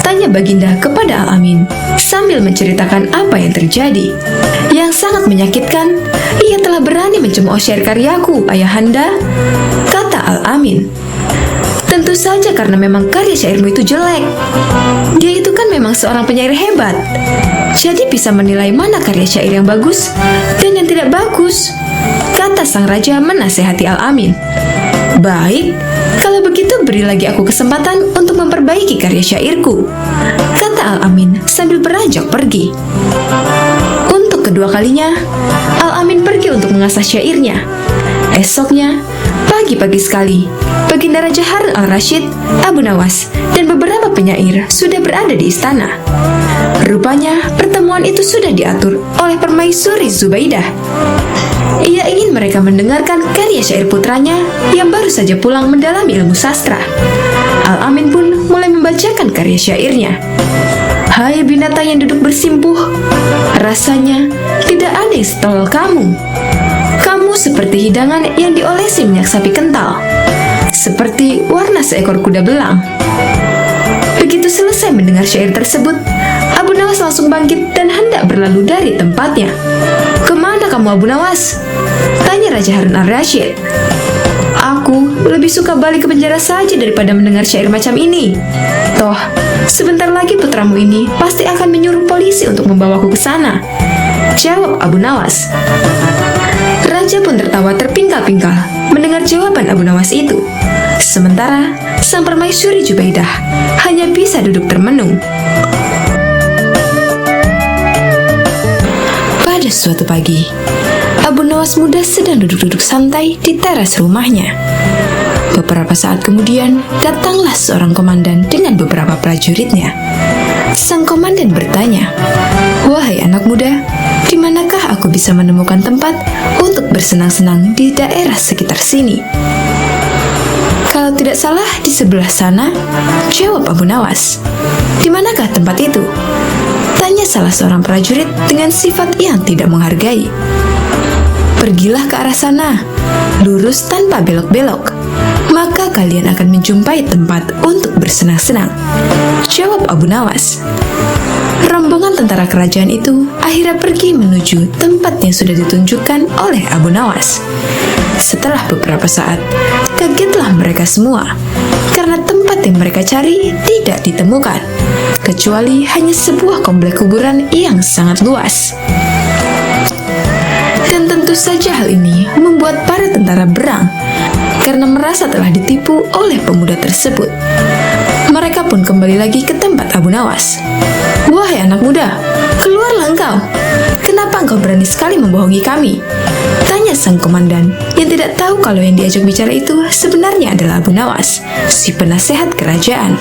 tanya baginda kepada Al-Amin sambil menceritakan apa yang terjadi. "Yang sangat menyakitkan, ia telah berani mencemooh syair karyaku, ayahanda," kata Al-Amin. "Tentu saja karena memang karya syairmu itu jelek. Dia itu kan memang seorang penyair hebat, jadi bisa menilai mana karya syair yang bagus dan yang tidak bagus," kata sang raja menasehati Al-Amin. "Baik, kalau begitu beri lagi aku kesempatan untuk memperbaiki karya syairku," kata Al-Amin sambil beranjak pergi. Untuk kedua kalinya, Al-Amin pergi untuk mengasah syairnya. Esoknya, pagi-pagi sekali, baginda Raja Harun al-Rashid, Abu Nawas, dan beberapa penyair sudah berada di istana. Rupanya, pertemuan itu sudah diatur oleh permaisuri Zubaidah. Ia ingin mereka mendengarkan karya syair putranya yang baru saja pulang mendalami ilmu sastra. Al-Amin pun mulai membacakan karya syairnya. "Hai binatang yang duduk bersimpuh, rasanya tidak ada yang setolol kamu. Kamu seperti hidangan yang diolesi minyak sapi kental, seperti warna seekor kuda belang." Begitu selesai mendengar syair tersebut, Abu Nawas langsung bangkit dan hendak berlalu dari tempatnya. "Kemana kamu, Abu Nawas?" tanya Raja Harun al-Rashid. "Aku lebih suka balik ke penjara saja daripada mendengar syair macam ini. Toh, sebentar lagi putramu ini pasti akan menyuruh polisi untuk membawaku ke sana," jawab Abu Nawas. Raja pun tertawa terpingkal-pingkal mendengar jawaban Abu Nawas itu. Sementara, sang permaisuri Zubaidah hanya bisa duduk termenung. Pada suatu pagi, Abu Nawas muda sedang duduk-duduk santai di teras rumahnya. Beberapa saat kemudian, datanglah seorang komandan dengan beberapa prajuritnya. Sang komandan bertanya, "Wahai anak muda, di manakah aku bisa menemukan tempat untuk bersenang-senang di daerah sekitar sini?" "Kalau tidak salah di sebelah sana," jawab Abu Nawas. "Di manakah tempat itu?" tanya salah seorang prajurit dengan sifat yang tidak menghargai. "Pergilah ke arah sana, lurus tanpa belok-belok, maka kalian akan menjumpai tempat untuk bersenang-senang," jawab Abu Nawas. Rombongan tentara kerajaan itu akhirnya pergi menuju tempat yang sudah ditunjukkan oleh Abu Nawas. Setelah beberapa saat, kagetlah mereka semua karena tempat yang mereka cari tidak ditemukan. kecuali hanya sebuah komplek kuburan yang sangat luas. Dan tentu saja hal ini membuat para tentara berang karena merasa telah ditipu oleh pemuda tersebut. Mereka pun kembali lagi ke tempat Abu Nawas. "Wahai anak muda, keluarlah engkau. Kenapa engkau berani sekali membohongi kami?" tanya sang komandan yang tidak tahu kalau yang diajak bicara itu sebenarnya adalah Abu Nawas, si penasehat kerajaan.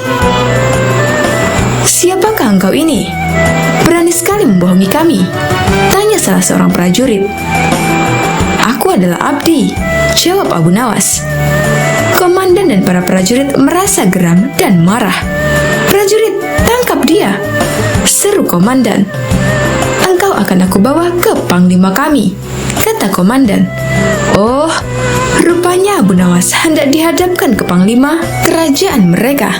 "Siapakah engkau ini? Berani sekali membohongi kami," tanya salah seorang prajurit. "Aku adalah Abdi," jawab Abu Nawas. Komandan dan para prajurit merasa geram dan marah. "Prajurit, tangkap dia!" seru komandan. "Engkau akan aku bawa ke panglima kami," kata komandan. Oh, rupanya Abu Nawas hendak dihadapkan ke panglima kerajaan mereka.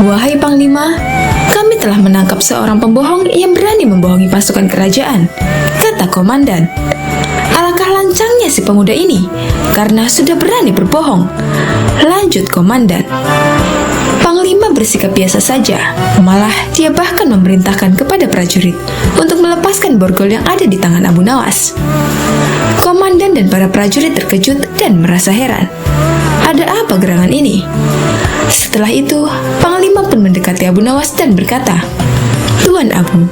"Wahai panglima, kami telah menangkap seorang pembohong yang berani membohongi pasukan kerajaan," kata komandan. "Alangkah lancangnya si pemuda ini, karena sudah berani berbohong," lanjut komandan. Panglima bersikap biasa saja, malah dia bahkan memerintahkan kepada prajurit untuk melepaskan borgol yang ada di tangan Abu Nawas. Komandan dan para prajurit terkejut dan merasa heran. Ada apa gerangan ini? Setelah itu, Panglima pun mendekati Abu Nawas dan berkata, "Tuan Abu,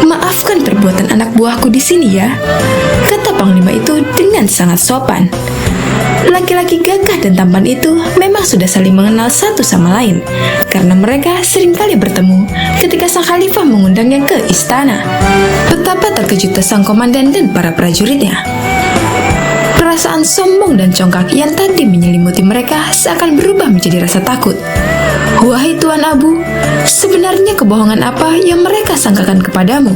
maafkan perbuatan anak buahku di sini ya," kata Panglima itu dengan sangat sopan. Laki-laki gagah dan tampan itu memang sudah saling mengenal satu sama lain karena mereka seringkali bertemu ketika sang khalifah mengundangnya ke istana. Betapa terkejutnya sang komandan dan para prajuritnya. Perasaan sombong dan congkak yang tadi menyelimuti mereka seakan berubah menjadi rasa takut. "Wahai Tuan Abu, sebenarnya kebohongan apa yang mereka sangkakan kepadamu?"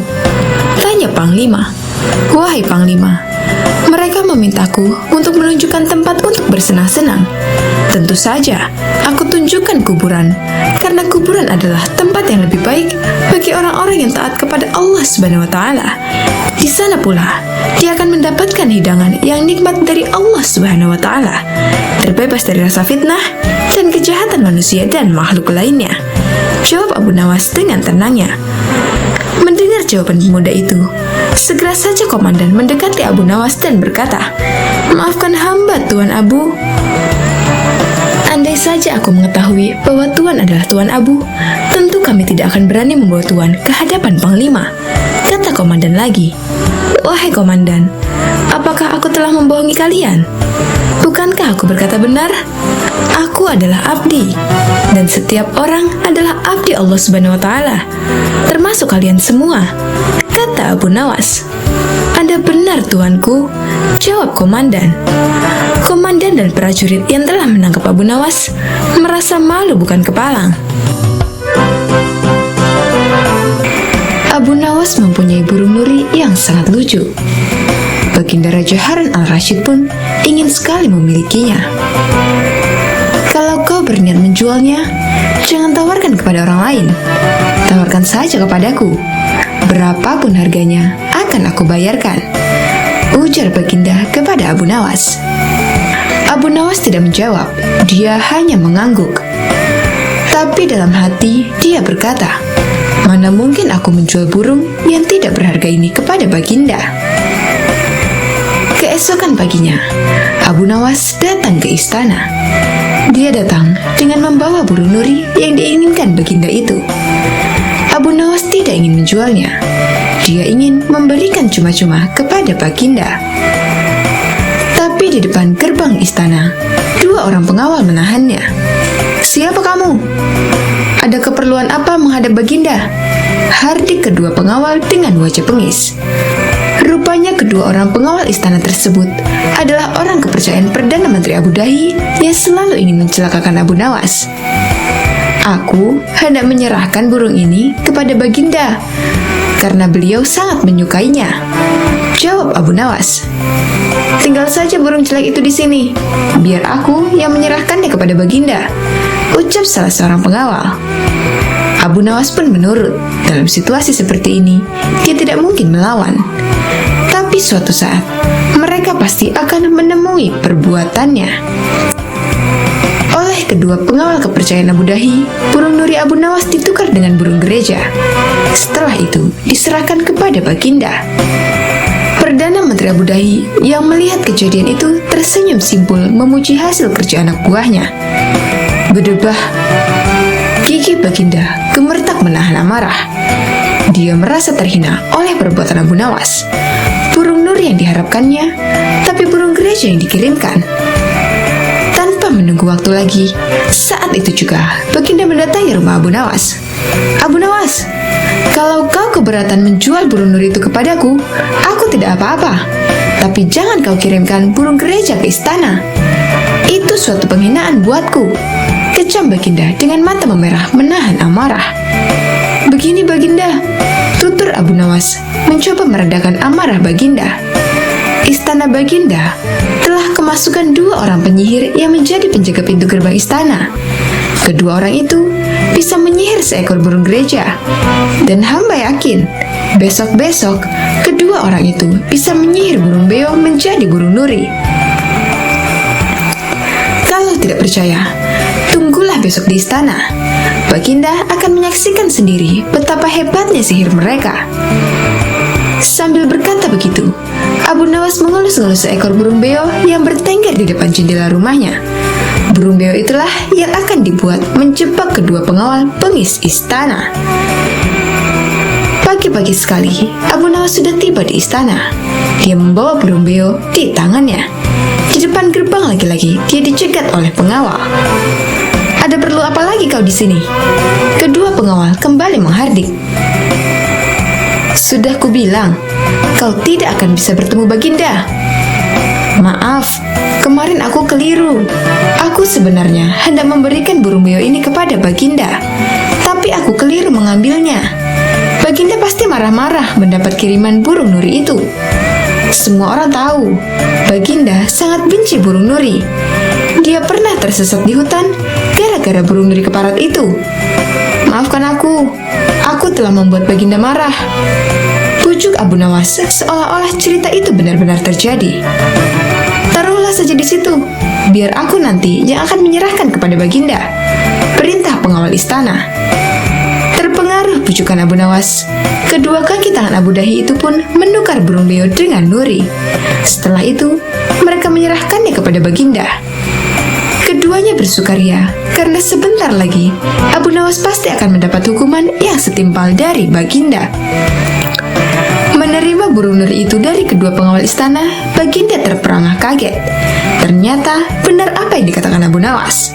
tanya Panglima. "Wahai Panglima, mereka memintaku untuk menunjukkan tempat untuk bersenang-senang. Tentu saja, aku tunjukkan kuburan, karena kuburan adalah tempat yang lebih baik bagi orang-orang yang taat kepada Allah Subhanahu wa Ta'ala. Di sana pula, dia akan mendapatkan hidangan yang nikmat dari Allah Subhanahu wa Ta'ala, terbebas dari rasa fitnah dan kejahatan manusia dan makhluk lainnya," jawab Abu Nawas dengan tenangnya. Mendengar jawaban pemuda itu, segera saja komandan mendekati Abu Nawas dan berkata, "Maafkan hamba, Tuan Abu. Andai saja aku mengetahui bahwa Tuan adalah Tuan Abu, tentu kami tidak akan berani membawa Tuan ke hadapan Panglima," kata komandan lagi. "Wahai komandan, apakah aku telah membohongi kalian? Bukankah aku berkata benar? Aku adalah abdi, dan setiap orang adalah abdi Allah Subhanahu wa Ta'ala, termasuk kalian semua," kata Abu Nawas. "Anda benar, tuanku," jawab komandan. Komandan dan prajurit yang telah menangkap Abu Nawas merasa malu bukan kepalang. Abu Nawas mempunyai burung nuri yang sangat lucu. Baginda Raja Harun al-Rashid pun ingin sekali memilikinya. "Kalau kau berniat menjualnya, jangan tawarkan kepada orang lain. Tawarkan saja kepadaku. Berapapun harganya akan aku bayarkan," ujar Baginda kepada Abu Nawas. Abu Nawas tidak menjawab, dia hanya mengangguk. Tapi dalam hati dia berkata, "Mana mungkin aku menjual burung yang tidak berharga ini kepada Baginda." Keesokan paginya, Abu Nawas datang ke istana. Dia datang dengan membawa burung nuri yang diinginkan Baginda itu. Abu Nawas tidak ingin menjualnya. Dia ingin memberikan cuma-cuma kepada Baginda. Tapi di depan gerbang istana, dua orang pengawal menahannya. "Siapa kamu? Ada keperluan apa menghadap Baginda?" hardik kedua pengawal dengan wajah bengis. Rupanya kedua orang pengawal istana tersebut adalah orang kepercayaan Perdana Menteri Abu Dahi yang selalu ingin mencelakakan Abu Nawas. "Aku hendak menyerahkan burung ini kepada Baginda karena beliau sangat menyukainya," jawab Abu Nawas. "Tinggal saja burung jelek itu di sini. Biar aku yang menyerahkannya kepada Baginda," ucap salah seorang pengawal. Abu Nawas pun menurut. Dalam situasi seperti ini, dia tidak mungkin melawan. Tapi suatu saat, mereka pasti akan menemui perbuatannya. Oleh Oleh kedua pengawal kepercayaan Abu Dahi, burung nuri Abu Nawas ditukar dengan burung gereja. Setelah itu, diserahkan kepada Baginda. Perdana Menteri Abu Dahi yang melihat kejadian itu tersenyum simpul memuji hasil kerja anak buahnya. Berdebah, gigi Baginda gemeretak menahan amarah. Dia merasa terhina oleh perbuatan Abu Nawas. Burung nuri yang diharapkannya, tapi burung gereja yang dikirimkan. Tanpa menunggu waktu lagi, saat itu juga Baginda mendatangi rumah Abu Nawas. Abu Nawas, kalau kau keberatan menjual burung nuri itu kepadaku, aku tidak apa-apa. Tapi jangan kau kirimkan burung gereja ke istana. Itu suatu penghinaan buatku, kecam Baginda dengan mata memerah menahan amarah. Begini Baginda, tutur Abu Nawas mencoba meredakan amarah Baginda. Istana Baginda telah kemasukan 2 orang penyihir yang menjadi penjaga pintu gerbang istana. Kedua orang itu bisa menyihir seekor burung gereja. Dan hamba yakin, besok-besok kedua orang itu bisa menyihir burung beo menjadi burung nuri. Kalau tidak percaya, tunggulah besok di istana. Baginda akan menyaksikan sendiri betapa hebatnya sihir mereka. Sambil berkata begitu, Abu Nawas mengelus-ngelus seekor burung beo yang bertengger di depan jendela rumahnya. Burung beo itulah yang akan dibuat menjebak kedua pengawal bengis istana. Pagi-pagi sekali, Abu Nawas sudah tiba di istana. Dia membawa burung beo di tangannya. Di depan gerbang lagi-lagi, dia dicegat oleh pengawal. Ada perlu apa lagi kau di sini? Kedua pengawal kembali menghardik. Sudah kubilang, kau tidak akan bisa bertemu Baginda. Maaf, kemarin aku keliru. Aku sebenarnya hendak memberikan burung beo ini kepada Baginda, tapi aku keliru mengambilnya. Baginda pasti marah-marah mendapat kiriman burung nuri itu. Semua orang tahu, Baginda sangat benci burung nuri. Dia pernah tersesat di hutan gara-gara burung nuri keparat itu. Maafkan aku telah membuat Baginda marah. Pujuk Abu Nawas seolah-olah cerita itu benar-benar terjadi. Taruhlah saja di situ, biar aku nanti yang akan menyerahkan kepada Baginda. Perintah pengawal istana. Terpengaruh pujukan Abu Nawas, kedua kaki tangan Abu Dahi itu pun menukar burung beo dengan nuri. Setelah itu, mereka menyerahkannya kepada Baginda. Keduanya bersukaria karena sebentar lagi Abu Nawas pasti akan mendapat hukuman yang setimpal dari Baginda. Menerima burung nuri itu dari kedua pengawal istana, Baginda terperangah kaget. Ternyata benar apa yang dikatakan Abu Nawas.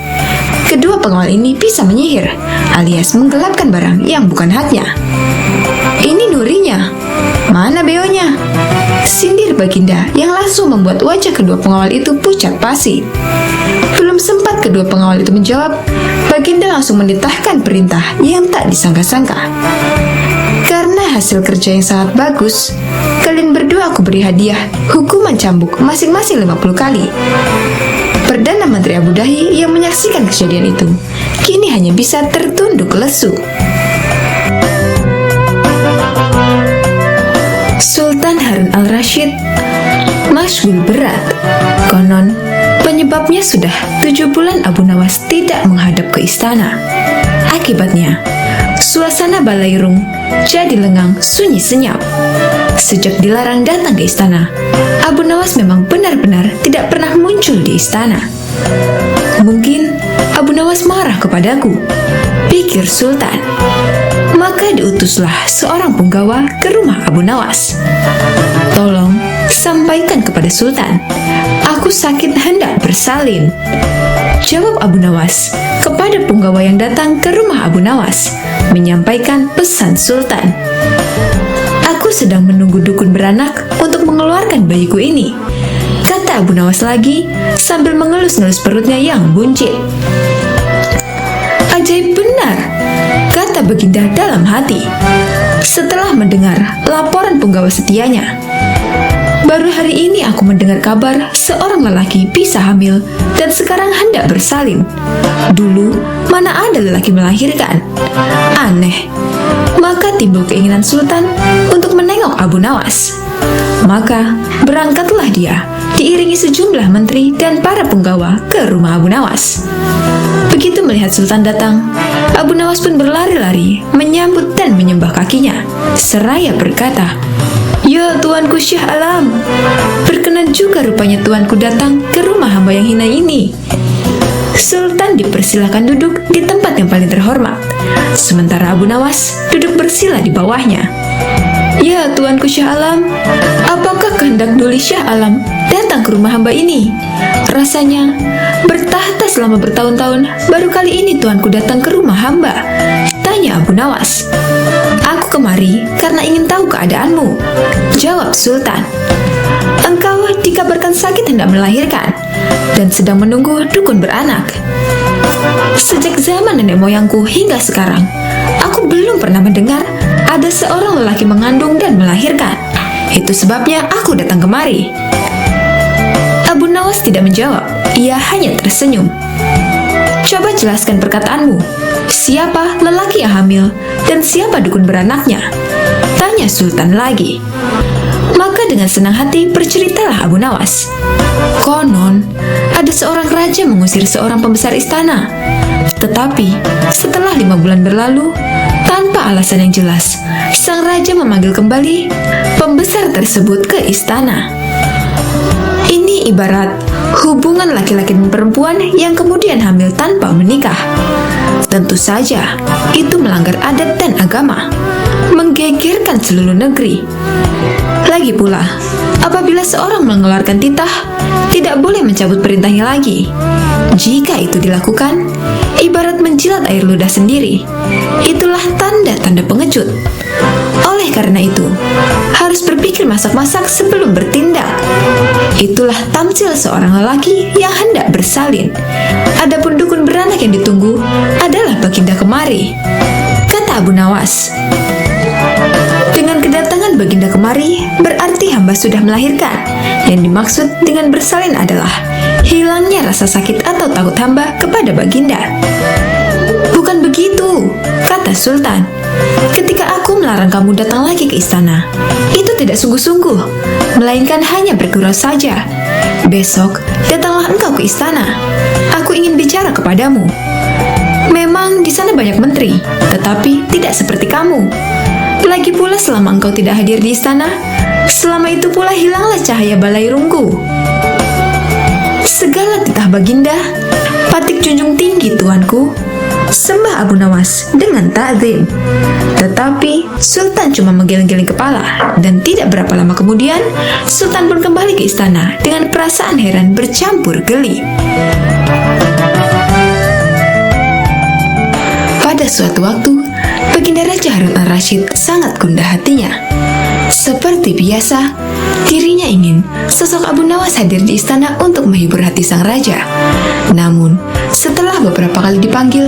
Kedua pengawal ini bisa menyihir, alias menggelapkan barang yang bukan haknya. Ini nurinya, mana beonya? Sindir Baginda yang langsung membuat wajah kedua pengawal itu pucat pasi. Belum sempat kedua pengawal itu menjawab, Baginda langsung menitahkan perintah yang tak disangka-sangka. Karena hasil kerja yang sangat bagus, kalian berdua aku beri hadiah hukuman cambuk masing-masing 50 kali. Perdana Menteri Abu Dahi yang menyaksikan kejadian itu kini hanya bisa tertunduk lesu. Sultan Harun al-Rashid masyhur berat. Konon penyebabnya sudah 7 bulan Abu Nawas tidak menghadap ke istana. Akibatnya, suasana Balairung jadi lengang sunyi senyap. Sejak dilarang datang ke istana, Abu Nawas memang benar-benar tidak pernah muncul di istana. Mungkin Abu Nawas marah kepadaku, pikir Sultan. Maka diutuslah seorang punggawa ke rumah Abu Nawas. Tolong sampaikan kepada Sultan, aku sakit hendak bersalin. Jawab Abu Nawas kepada punggawa yang datang ke rumah Abu Nawas, menyampaikan pesan Sultan. Aku sedang menunggu dukun beranak untuk mengeluarkan bayiku ini, kata Abu Nawas lagi sambil mengelus-ngelus perutnya yang buncit. Ajaib benar, kata Baginda dalam hati setelah mendengar laporan punggawa setianya. Baru hari ini aku mendengar kabar seorang lelaki bisa hamil dan sekarang hendak bersalin. Dulu mana ada lelaki melahirkan? Aneh. Maka timbul keinginan Sultan untuk menengok Abu Nawas. Maka berangkatlah dia diiringi sejumlah menteri dan para penggawa ke rumah Abu Nawas. Begitu melihat Sultan datang, Abu Nawas pun berlari-lari menyambut dan menyembah kakinya, seraya berkata, "Ya Tuanku Syah Alam, berkenan juga rupanya Tuanku datang ke rumah hamba yang hina ini." Sultan dipersilakan duduk di tempat yang paling terhormat, sementara Abu Nawas duduk bersila di bawahnya. "Ya Tuanku Syah Alam, apakah kehendak Duli Syah Alam datang ke rumah hamba ini? Rasanya bertahta selama bertahun-tahun, baru kali ini Tuanku datang ke rumah hamba," tanya Abu Nawas. "Aku kemari karena ingin tahu keadaanmu," jawab Sultan. "Engkau dikabarkan sakit hendak melahirkan dan sedang menunggu dukun beranak. Sejak zaman nenek moyangku hingga sekarang, aku belum pernah mendengar ada seorang lelaki mengandung dan melahirkan. Itu sebabnya aku datang kemari." Abu Nawas tidak menjawab, ia hanya tersenyum. "Coba jelaskan perkataanmu. Siapa lelaki yang hamil dan siapa dukun beranaknya?" tanya Sultan lagi. Maka dengan senang hati berceritalah Abu Nawas. Konon, ada seorang raja mengusir seorang pembesar istana. Tetapi, setelah 5 bulan berlalu, tanpa alasan yang jelas, sang raja memanggil kembali pembesar tersebut ke istana. Ini ibarat hubungan laki-laki dan perempuan yang kemudian hamil tanpa menikah. Tentu saja, itu melanggar adat dan agama, menggegerkan seluruh negeri. Lagi pula, apabila seorang mengeluarkan titah, tidak boleh mencabut perintahnya lagi. Jika itu dilakukan, ibarat menjilat air ludah sendiri. Itulah tanda-tanda pengecut. Oleh karena itu, harus berpikir masak-masak sebelum bertindak. Itulah tamsil seorang lelaki yang hendak bersalin. Adapun dukun beranak yang ditunggu adalah Baginda kemari, kata Abu Nawas. Dengan kedatangan Baginda kemari, berarti hamba sudah melahirkan. Yang dimaksud dengan bersalin adalah hilangnya rasa sakit atau takut hamba kepada Baginda. Bukan begitu, kata Sultan. Ketika aku melarang kamu datang lagi ke istana, itu tidak sungguh-sungguh, melainkan hanya bergurau saja. Besok, datanglah engkau ke istana. Aku ingin bicara kepadamu. Memang di sana banyak menteri, tetapi tidak seperti kamu. Lagi pula selama engkau tidak hadir di istana, selama itu pula hilanglah cahaya balairungku. Segala titah Baginda, patik junjung tinggi tuanku, sembah Abu Nawas dengan ta'zim. Tetapi Sultan cuma menggeleng-geleng kepala, dan tidak berapa lama kemudian Sultan pun kembali ke istana dengan perasaan heran bercampur geli. Pada suatu waktu, Baginda Raja Harun al-Rashid sangat gundah hatinya. Seperti biasa, dirinya ingin sosok Abu Nawas hadir di istana untuk menghibur hati sang raja. Namun, setelah beberapa kali dipanggil,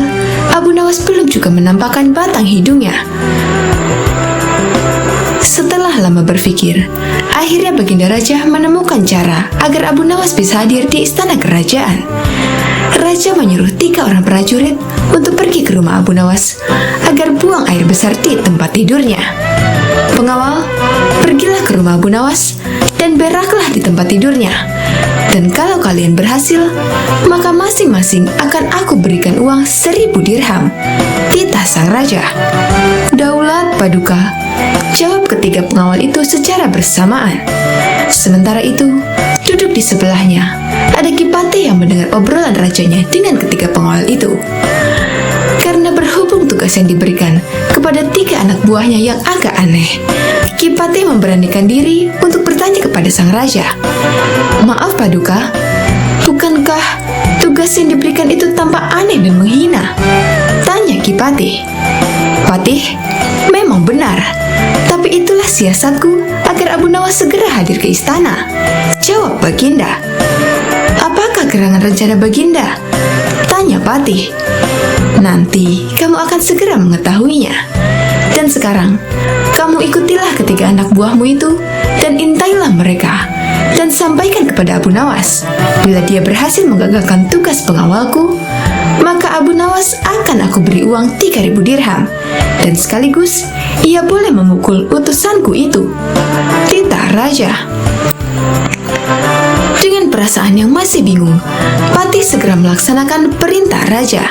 Abu Nawas belum juga menampakkan batang hidungnya. Setelah lama berpikir, akhirnya Baginda Raja menemukan cara agar Abu Nawas bisa hadir di istana kerajaan. Raja menyuruh 3 orang prajurit untuk pergi ke rumah Abu Nawas agar buang air besar di tempat tidurnya. Pengawal, pergilah ke rumah Abu Nawas dan beraklah di tempat tidurnya. Dan kalau kalian berhasil, maka masing-masing akan aku berikan uang 1000 dirham. Titah sang raja. Daulat Paduka, jawab ketiga pengawal itu secara bersamaan. Sementara itu, duduk di sebelahnya ada Kipatih yang mendengar obrolan rajanya dengan ketiga pengawal itu. Karena berhubung tugas yang diberikan kepada 3 anak buahnya yang agak aneh, Kipatih memberanikan diri untuk bertanya kepada sang raja. "Maaf Paduka, bukankah tugas yang diberikan itu tampak aneh dan menghina?" tanya Kipatih. "Patih, memang benar, tapi itulah siasatku agar Abu Nawas segera hadir ke istana," jawab Baginda. "Apakah gerangan rencana Baginda?" tanya Patih. "Nanti kamu akan segera mengetahuinya. Dan sekarang, kamu ikutilah ketiga anak buahmu itu dan intailah mereka. Dan sampaikan kepada Abu Nawas, bila dia berhasil menggagalkan tugas pengawalku, maka Abu Nawas akan aku beri uang 3000 dirham. Dan sekaligus ia boleh memukul utusanku itu, titah raja. Dengan perasaan yang masih bingung, Patih segera melaksanakan perintah raja.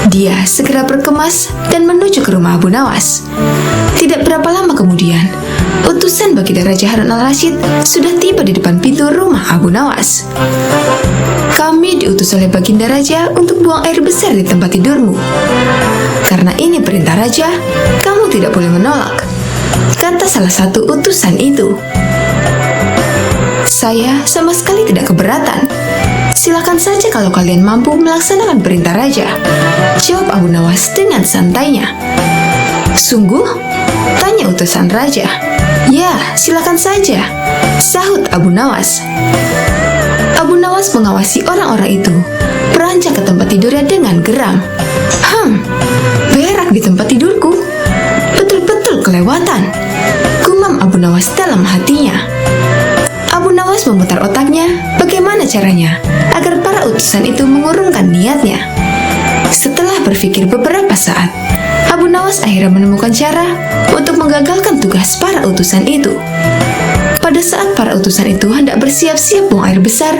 Dia segera berkemas dan menuju ke rumah Abu Nawas. Tidak berapa lama kemudian, utusan Baginda Raja Harun al-Rasyid sudah tiba di depan pintu rumah Abu Nawas. Kami diutus oleh Baginda Raja untuk buang air besar di tempat tidurmu. Karena ini perintah raja, kamu tidak boleh menolak, kata salah satu utusan itu. Saya sama sekali tidak keberatan. Silakan saja kalau kalian mampu melaksanakan perintah raja, jawab Abu Nawas dengan santainya. Sungguh? Tanya utusan raja. Ya, silakan saja, sahut Abu Nawas. Abu Nawas mengawasi orang-orang itu beranjak ke tempat tidurnya dengan geram. Berak di tempat tidurku? Betul-betul kelewatan, gumam Abu Nawas dalam hatinya. Abu Nawas memutar otaknya bagaimana caranya agar para utusan itu mengurungkan niatnya. Setelah berpikir beberapa saat, Abu Nawas akhirnya menemukan cara untuk menggagalkan tugas para utusan itu. Pada saat para utusan itu hendak bersiap-siap buang air besar,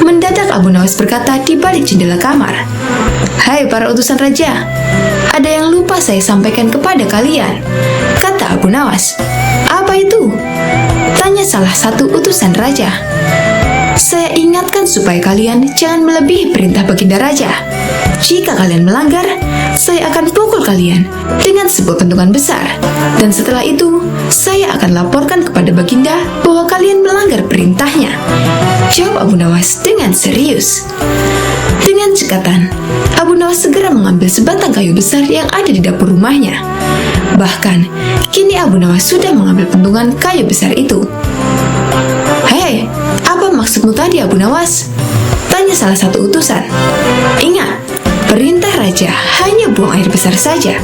mendadak Abu Nawas berkata di balik jendela kamar, "Hai para utusan raja, ada yang lupa saya sampaikan kepada kalian," kata Abu Nawas. "Apa itu?" tanya salah satu utusan raja. "Saya ingatkan supaya kalian jangan melebihi perintah Baginda Raja. Jika kalian melanggar, saya akan pukul kalian dengan sebuah bentukan besar. Dan setelah itu, saya akan laporkan kepada Baginda bahwa kalian melanggar perintahnya," jawab Abu Nawas dengan serius. Dengan cekatan, Abu Nawas segera mengambil sebatang kayu besar yang ada di dapur rumahnya. Bahkan, kini Abu Nawas sudah mengambil pentungan kayu besar itu. "Hei, apa maksudmu tadi Abu Nawas?" tanya salah satu utusan. "Ingat, perintah raja hanya buang air besar saja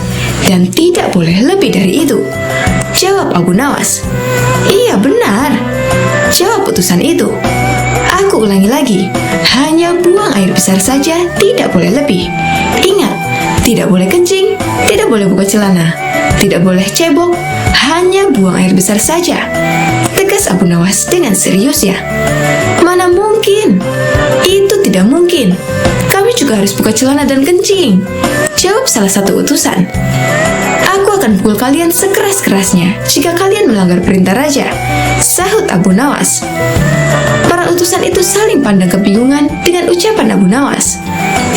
dan tidak boleh lebih dari itu," jawab Abu Nawas. "Iya benar," jawab utusan itu. "Aku ulangi lagi, hanya buang air besar saja, tidak boleh lebih. Ingat, tidak boleh kencing, tidak boleh buka celana, tidak boleh cebok, hanya buang air besar saja," tegas Abu Nawas dengan seriusnya. "Mana mungkin? Itu tidak mungkin. Kami juga harus buka celana dan kencing," jawab salah satu utusan. "Aku akan pukul kalian sekeras-kerasnya jika kalian melanggar perintah raja," sahut Abu Nawas. Para utusan itu saling pandang kebingungan dengan ucapan Abu Nawas.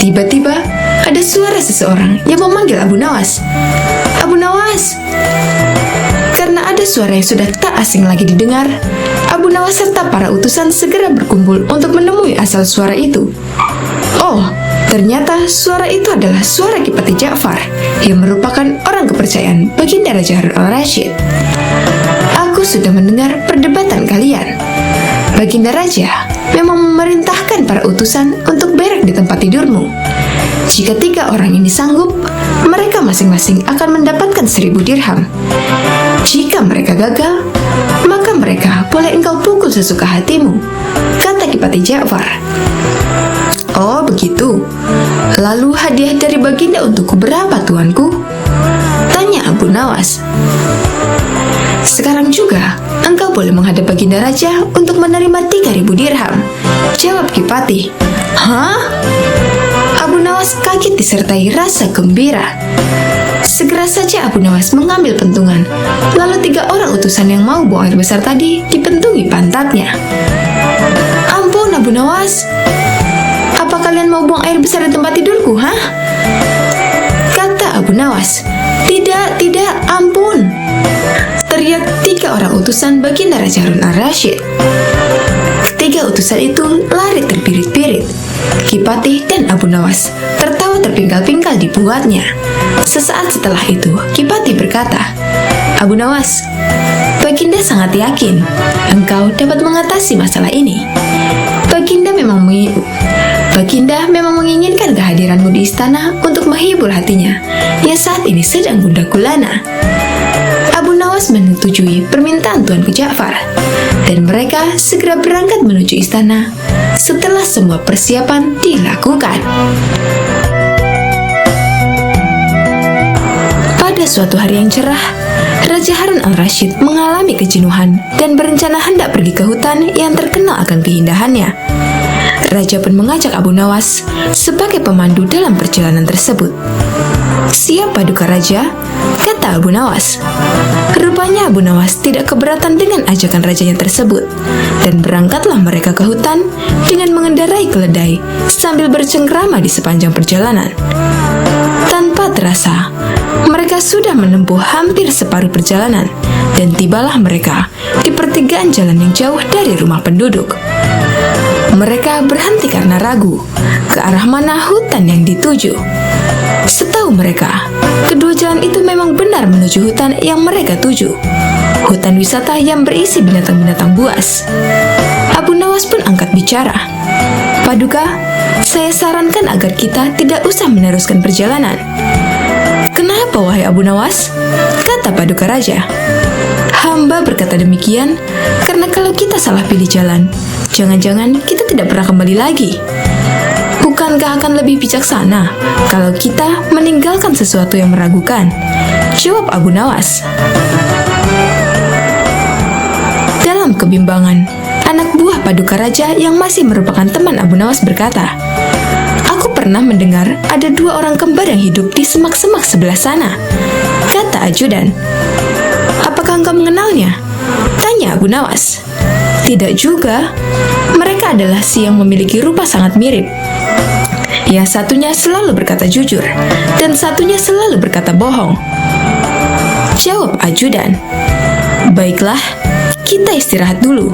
Tiba-tiba, ada suara seseorang yang memanggil Abu Nawas. "Abu Nawas!" Karena ada suara yang sudah tak asing lagi didengar, Abu Nawas serta para utusan segera berkumpul untuk menemui asal suara itu. Oh, ternyata suara itu adalah suara Ki Patih Ja'far yang merupakan orang kepercayaan Baginda Raja Harun al-Rasyid. "Aku sudah mendengar perdebatan kalian. Baginda Raja memang memerintahkan para utusan untuk berak di tempat tidurmu. Jika 3 orang ini sanggup, mereka masing-masing akan mendapatkan 1000 dirham. Jika mereka gagal, maka mereka boleh engkau pukul sesuka hatimu," kata Ki Patih Ja'far. "Oh begitu. Lalu hadiah dari Baginda untukku berapa tuanku?" tanya Abu Nawas. "Sekarang juga engkau boleh menghadap Baginda Raja untuk menerima 3000 dirham," jawab Ki Patih. "Hah?" Abu Nawas kaget disertai rasa gembira. Segera saja Abu Nawas mengambil pentungan, lalu 3 orang utusan yang mau buang air besar tadi dipentungi pantatnya. "Ampun Abu Nawas, apa kalian mau buang air besar di tempat tidurku, hah?" kata Abu Nawas. Tidak, ampun," teriak 3 orang utusan Baginda Raja Harun al-Rasyid. Ketiga utusan itu lari terbirit-birit. Ki Patih dan Abu Nawas tertawa terpingkal-pingkal di buatnya. Sesaat setelah itu, Ki Patih berkata, "Abu Nawas, Baginda sangat yakin engkau dapat mengatasi masalah ini. Baginda memang menginginkan kehadiranmu di istana untuk menghibur hatinya yang saat ini sedang gundah gulana." Abu Nawas menyetujui permintaan Tuanku Ja'far, dan mereka segera berangkat menuju istana setelah semua persiapan dilakukan. Pada suatu hari yang cerah, Raja Harun al-Rashid mengalami kejenuhan dan berencana hendak pergi ke hutan yang terkenal akan keindahannya. Raja pun mengajak Abu Nawas sebagai pemandu dalam perjalanan tersebut. "Siap paduka raja?" kata Abu Nawas. Rupanya Abu Nawas tidak keberatan dengan ajakan rajanya tersebut, dan berangkatlah mereka ke hutan dengan mengendarai keledai sambil bercengkrama di sepanjang perjalanan. Tanpa terasa, mereka sudah menempuh hampir separuh perjalanan, dan tibalah mereka di pertigaan jalan yang jauh dari rumah penduduk. Mereka berhenti karena ragu ke arah mana hutan yang dituju. Setahu mereka, kedua jalan itu memang benar menuju hutan yang mereka tuju. Hutan wisata yang berisi binatang-binatang buas. Abu Nawas pun angkat bicara. "Paduka, saya sarankan agar kita tidak usah meneruskan perjalanan." "Kenapa wahai Abu Nawas?" kata paduka raja. "Hamba berkata demikian karena kalau kita salah pilih jalan, jangan-jangan kita tidak pernah kembali lagi. Bukankah akan lebih bijaksana kalau kita meninggalkan sesuatu yang meragukan?" jawab Abu Nawas. Dalam kebimbangan, anak buah paduka raja yang masih merupakan teman Abu Nawas berkata, "Aku pernah mendengar ada dua orang kembar yang hidup di semak-semak sebelah sana," kata ajudan. "Apakah engkau mengenalnya?" tanya Abu Nawas. "Tidak juga. Mereka adalah si yang memiliki rupa sangat mirip. Yang satunya selalu berkata jujur, dan satunya selalu berkata bohong," jawab ajudan. "Baiklah, kita istirahat dulu.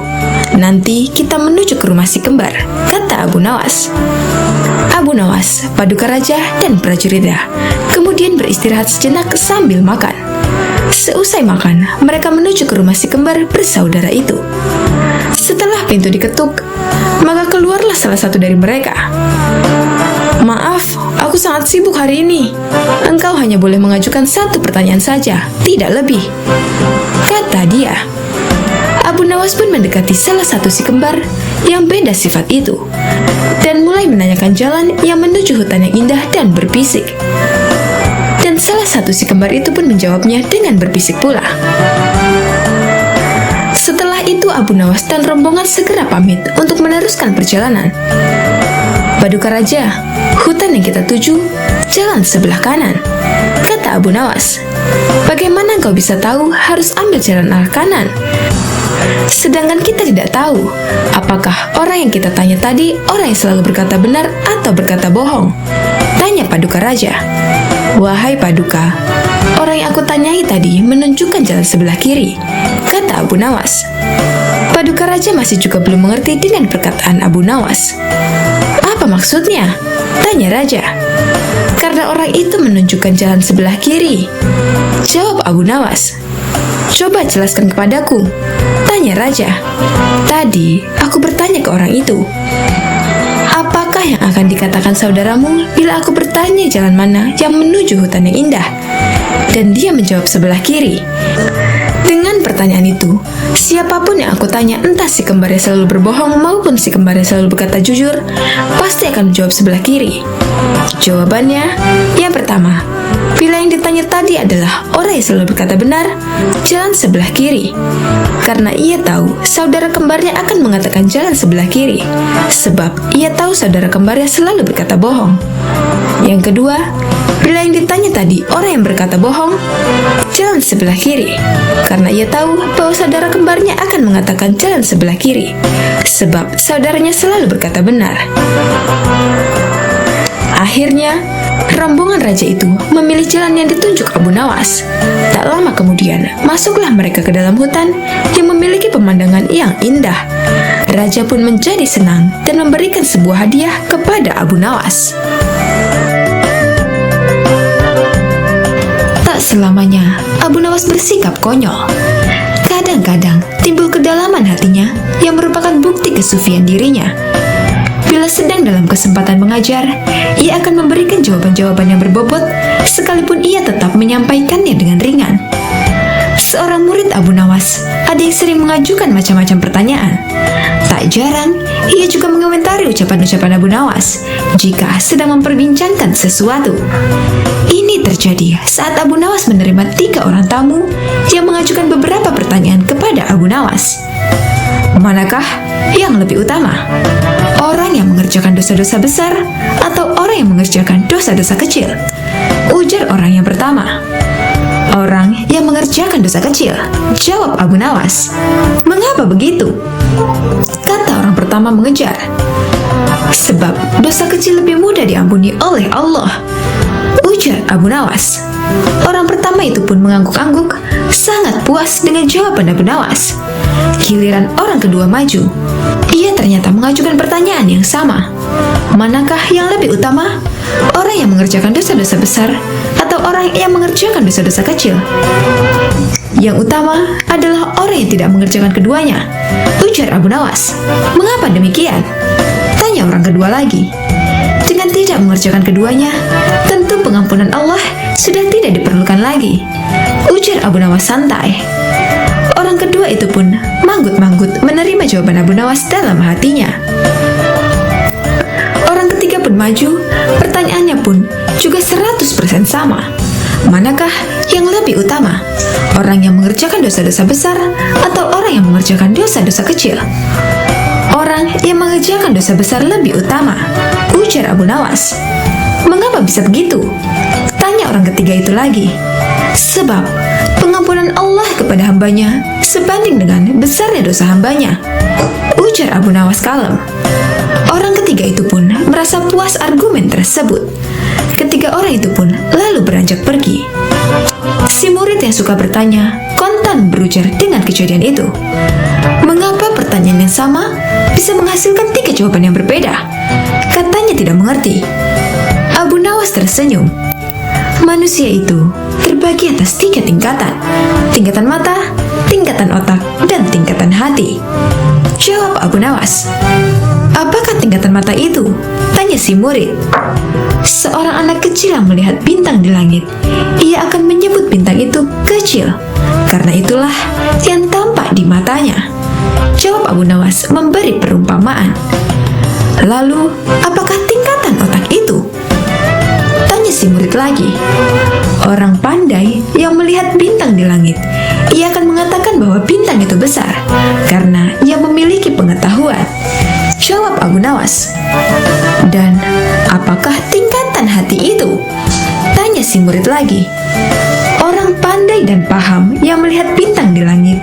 Nanti kita menuju ke rumah si kembar," kata Abu Nawas. Abu Nawas, paduka raja, dan prajuritnya kemudian beristirahat sejenak sambil makan. Seusai makan, mereka menuju ke rumah si kembar bersaudara itu. Setelah pintu diketuk, maka keluarlah salah satu dari mereka. "Maaf, aku sangat sibuk hari ini. Engkau hanya boleh mengajukan satu pertanyaan saja, tidak lebih," kata dia. Abu Nawas pun mendekati salah satu si kembar yang beda sifat itu, dan mulai menanyakan jalan yang menuju hutan yang indah dan berbisik. Dan salah satu si kembar itu pun menjawabnya dengan berbisik pula. Setelah itu Abu Nawas dan rombongan segera pamit untuk meneruskan perjalanan. "Paduka raja, hutan yang kita tuju jalan sebelah kanan," kata Abu Nawas. "Bagaimana engkau bisa tahu harus ambil jalan arah kanan? Sedangkan kita tidak tahu apakah orang yang kita tanya tadi orang yang selalu berkata benar atau berkata bohong," tanya paduka raja. "Wahai paduka, orang yang aku tanyai tadi menunjukkan jalan sebelah kiri," kata Abu Nawas. Paduka raja masih juga belum mengerti dengan perkataan Abu Nawas. "Apa maksudnya?" tanya raja. "Karena orang itu menunjukkan jalan sebelah kiri," jawab Abu Nawas. "Coba jelaskan kepadaku," tanya raja. "Tadi aku bertanya ke orang itu, 'Apakah yang akan dikatakan saudaramu bila aku bertanya jalan mana yang menuju hutan yang indah?' Dan dia menjawab sebelah kiri. Dengan pertanyaan itu, siapapun yang aku tanya, entah si kembar yang selalu berbohong maupun si kembar yang selalu berkata jujur, pasti akan menjawab sebelah kiri." Jawabannya, yang pertama, bila yang ditanya tadi adalah orang yang selalu berkata benar, jalan sebelah kiri. Karena ia tahu saudara kembarnya akan mengatakan jalan sebelah kiri, sebab ia tahu saudara kembarnya selalu berkata bohong. Yang kedua, bila yang ditanya tadi orang yang berkata bohong, jalan sebelah kiri. Karena ia tahu bahwa saudara kembarnya akan mengatakan jalan sebelah kiri, sebab saudaranya selalu berkata benar. Akhirnya, rombongan raja itu memilih jalan yang ditunjuk Abu Nawas. Tak lama kemudian, masuklah mereka ke dalam hutan yang memiliki pemandangan yang indah. Raja pun menjadi senang dan memberikan sebuah hadiah kepada Abu Nawas. Tak selamanya Abu Nawas bersikap konyol. Kadang-kadang timbul kedalaman hatinya yang merupakan bukti kesufian dirinya. Bila sedang dalam kesempatan mengajar, ia akan memberikan jawaban-jawaban yang berbobot, sekalipun ia tetap menyampaikannya dengan ringan. Seorang murid Abu Nawas ada yang sering mengajukan macam-macam pertanyaan. Tak jarang, ia juga mengomentari ucapan-ucapan Abu Nawas jika sedang memperbincangkan sesuatu. Ini terjadi saat Abu Nawas menerima 3 orang tamu yang mengajukan beberapa pertanyaan kepada Abu Nawas. Manakah yang lebih utama? Orang yang mengerjakan dosa-dosa besar atau orang yang mengerjakan dosa-dosa kecil? Ujar orang yang pertama, orang yang mengerjakan dosa kecil. Jawab Abu Nawas. Mengapa begitu? Kata orang pertama mengejar. Sebab dosa kecil lebih mudah diampuni oleh Allah. Ujar Abu Nawas. Orang pertama itu pun mengangguk-angguk, sangat puas dengan jawaban Abu Nawas. Giliran orang kedua maju. Ia ternyata mengajukan pertanyaan yang sama. Manakah yang lebih utama? Orang yang mengerjakan dosa-dosa besar atau orang yang mengerjakan dosa-dosa kecil? Yang utama adalah orang yang tidak mengerjakan keduanya. Ujar Abu Nawas. Mengapa demikian? Tanya orang kedua lagi. Dengan tidak mengerjakan keduanya, tentu pengampunan Allah sudah tidak diperlukan lagi. Ujar Abu Nawas santai. Orang kedua itu pun manggut-manggut menerima jawaban Abu Nawas dalam hatinya. Orang ketiga pun maju, pertanyaannya pun juga 100% sama. Manakah yang lebih utama? Orang yang mengerjakan dosa-dosa besar atau orang yang mengerjakan dosa-dosa kecil? Orang yang mengerjakan dosa besar lebih utama. Ujar Abu Nawas. Mengapa bisa begitu? Tanya orang ketiga itu lagi. Sebab pengampunan Allah kepada hambanya sebanding dengan besarnya dosa hambanya. Ujar Abu Nawas kalem. Orang ketiga itu pun merasa puas argumen tersebut. Ketiga orang itu pun lalu beranjak pergi. Si murid yang suka bertanya kontan berujar dengan kejadian itu. Mengapa pertanyaan yang sama bisa menghasilkan 3 jawaban yang berbeda? Katanya tidak mengerti. Abu Nawas tersenyum. Manusia itu terbagi atas 3 tingkatan. Tingkatan mata, tingkatan otak, dan tingkatan hati. Jawab Abu Nawas. Apakah tingkatan mata itu? Tanya si murid. Seorang anak kecil yang melihat bintang di langit, ia akan menyebut bintang itu kecil, karena itulah yang tampak di matanya. Jawab Abu Nawas memberi perumpamaan. Lalu, apakah tingkatan otak itu? Tanya si murid lagi. Orang pandai yang melihat bintang di langit, ia akan mengatakan bahwa bintang itu besar, karena ia memiliki pengetahuan. Jawab Abu Nawas. Dan apakah tingkatan hati itu? Tanya si murid lagi. Orang pandai dan paham yang melihat bintang di langit,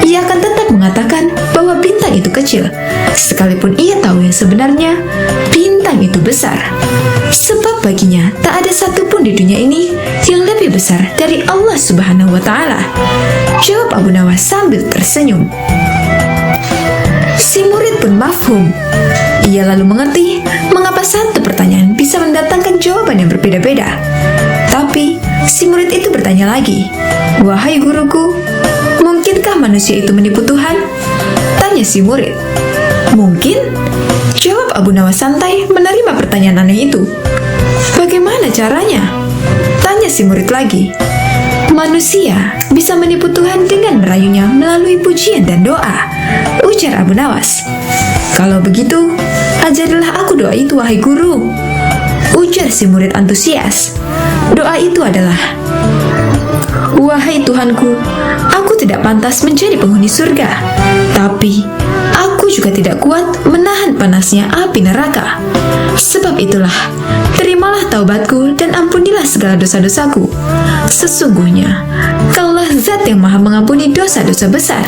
ia akan tetap mengatakan bahwa bintang itu kecil, sekalipun ia tahu yang sebenarnya bintang itu besar. Sebab baginya tak ada satupun di dunia ini yang lebih besar dari Allah Subhanahu wa Ta'ala. Jawab Abu Nawas sambil tersenyum. Si murid pun mafhum. Ia lalu mengerti mengapa satu pertanyaan bisa mendatangkan jawaban yang berbeda-beda. Tapi si murid itu bertanya lagi, "Wahai guruku, mungkinkah manusia itu menipu Tuhan?" Tanya si murid. "Mungkin?" Jawab Abu Nawas santai menerima pertanyaan aneh itu. "Bagaimana caranya?" Tanya si murid lagi. "Manusia bisa menipu Tuhan dengan merayunya melalui pujian dan doa." Ujar Abu Nawas. "Kalau begitu, ajarilah aku doa itu, wahai guru." Ujar si murid antusias. Doa itu adalah, "Wahai Tuhanku, aku tidak pantas menjadi penghuni surga, tapi aku juga tidak kuat menahan panasnya api neraka. Sebab itulah, terimalah taubatku dan ampunilah segala dosa-dosaku. Sesungguhnya, Kaulah Zat yang Maha Mengampuni dosa-dosa besar."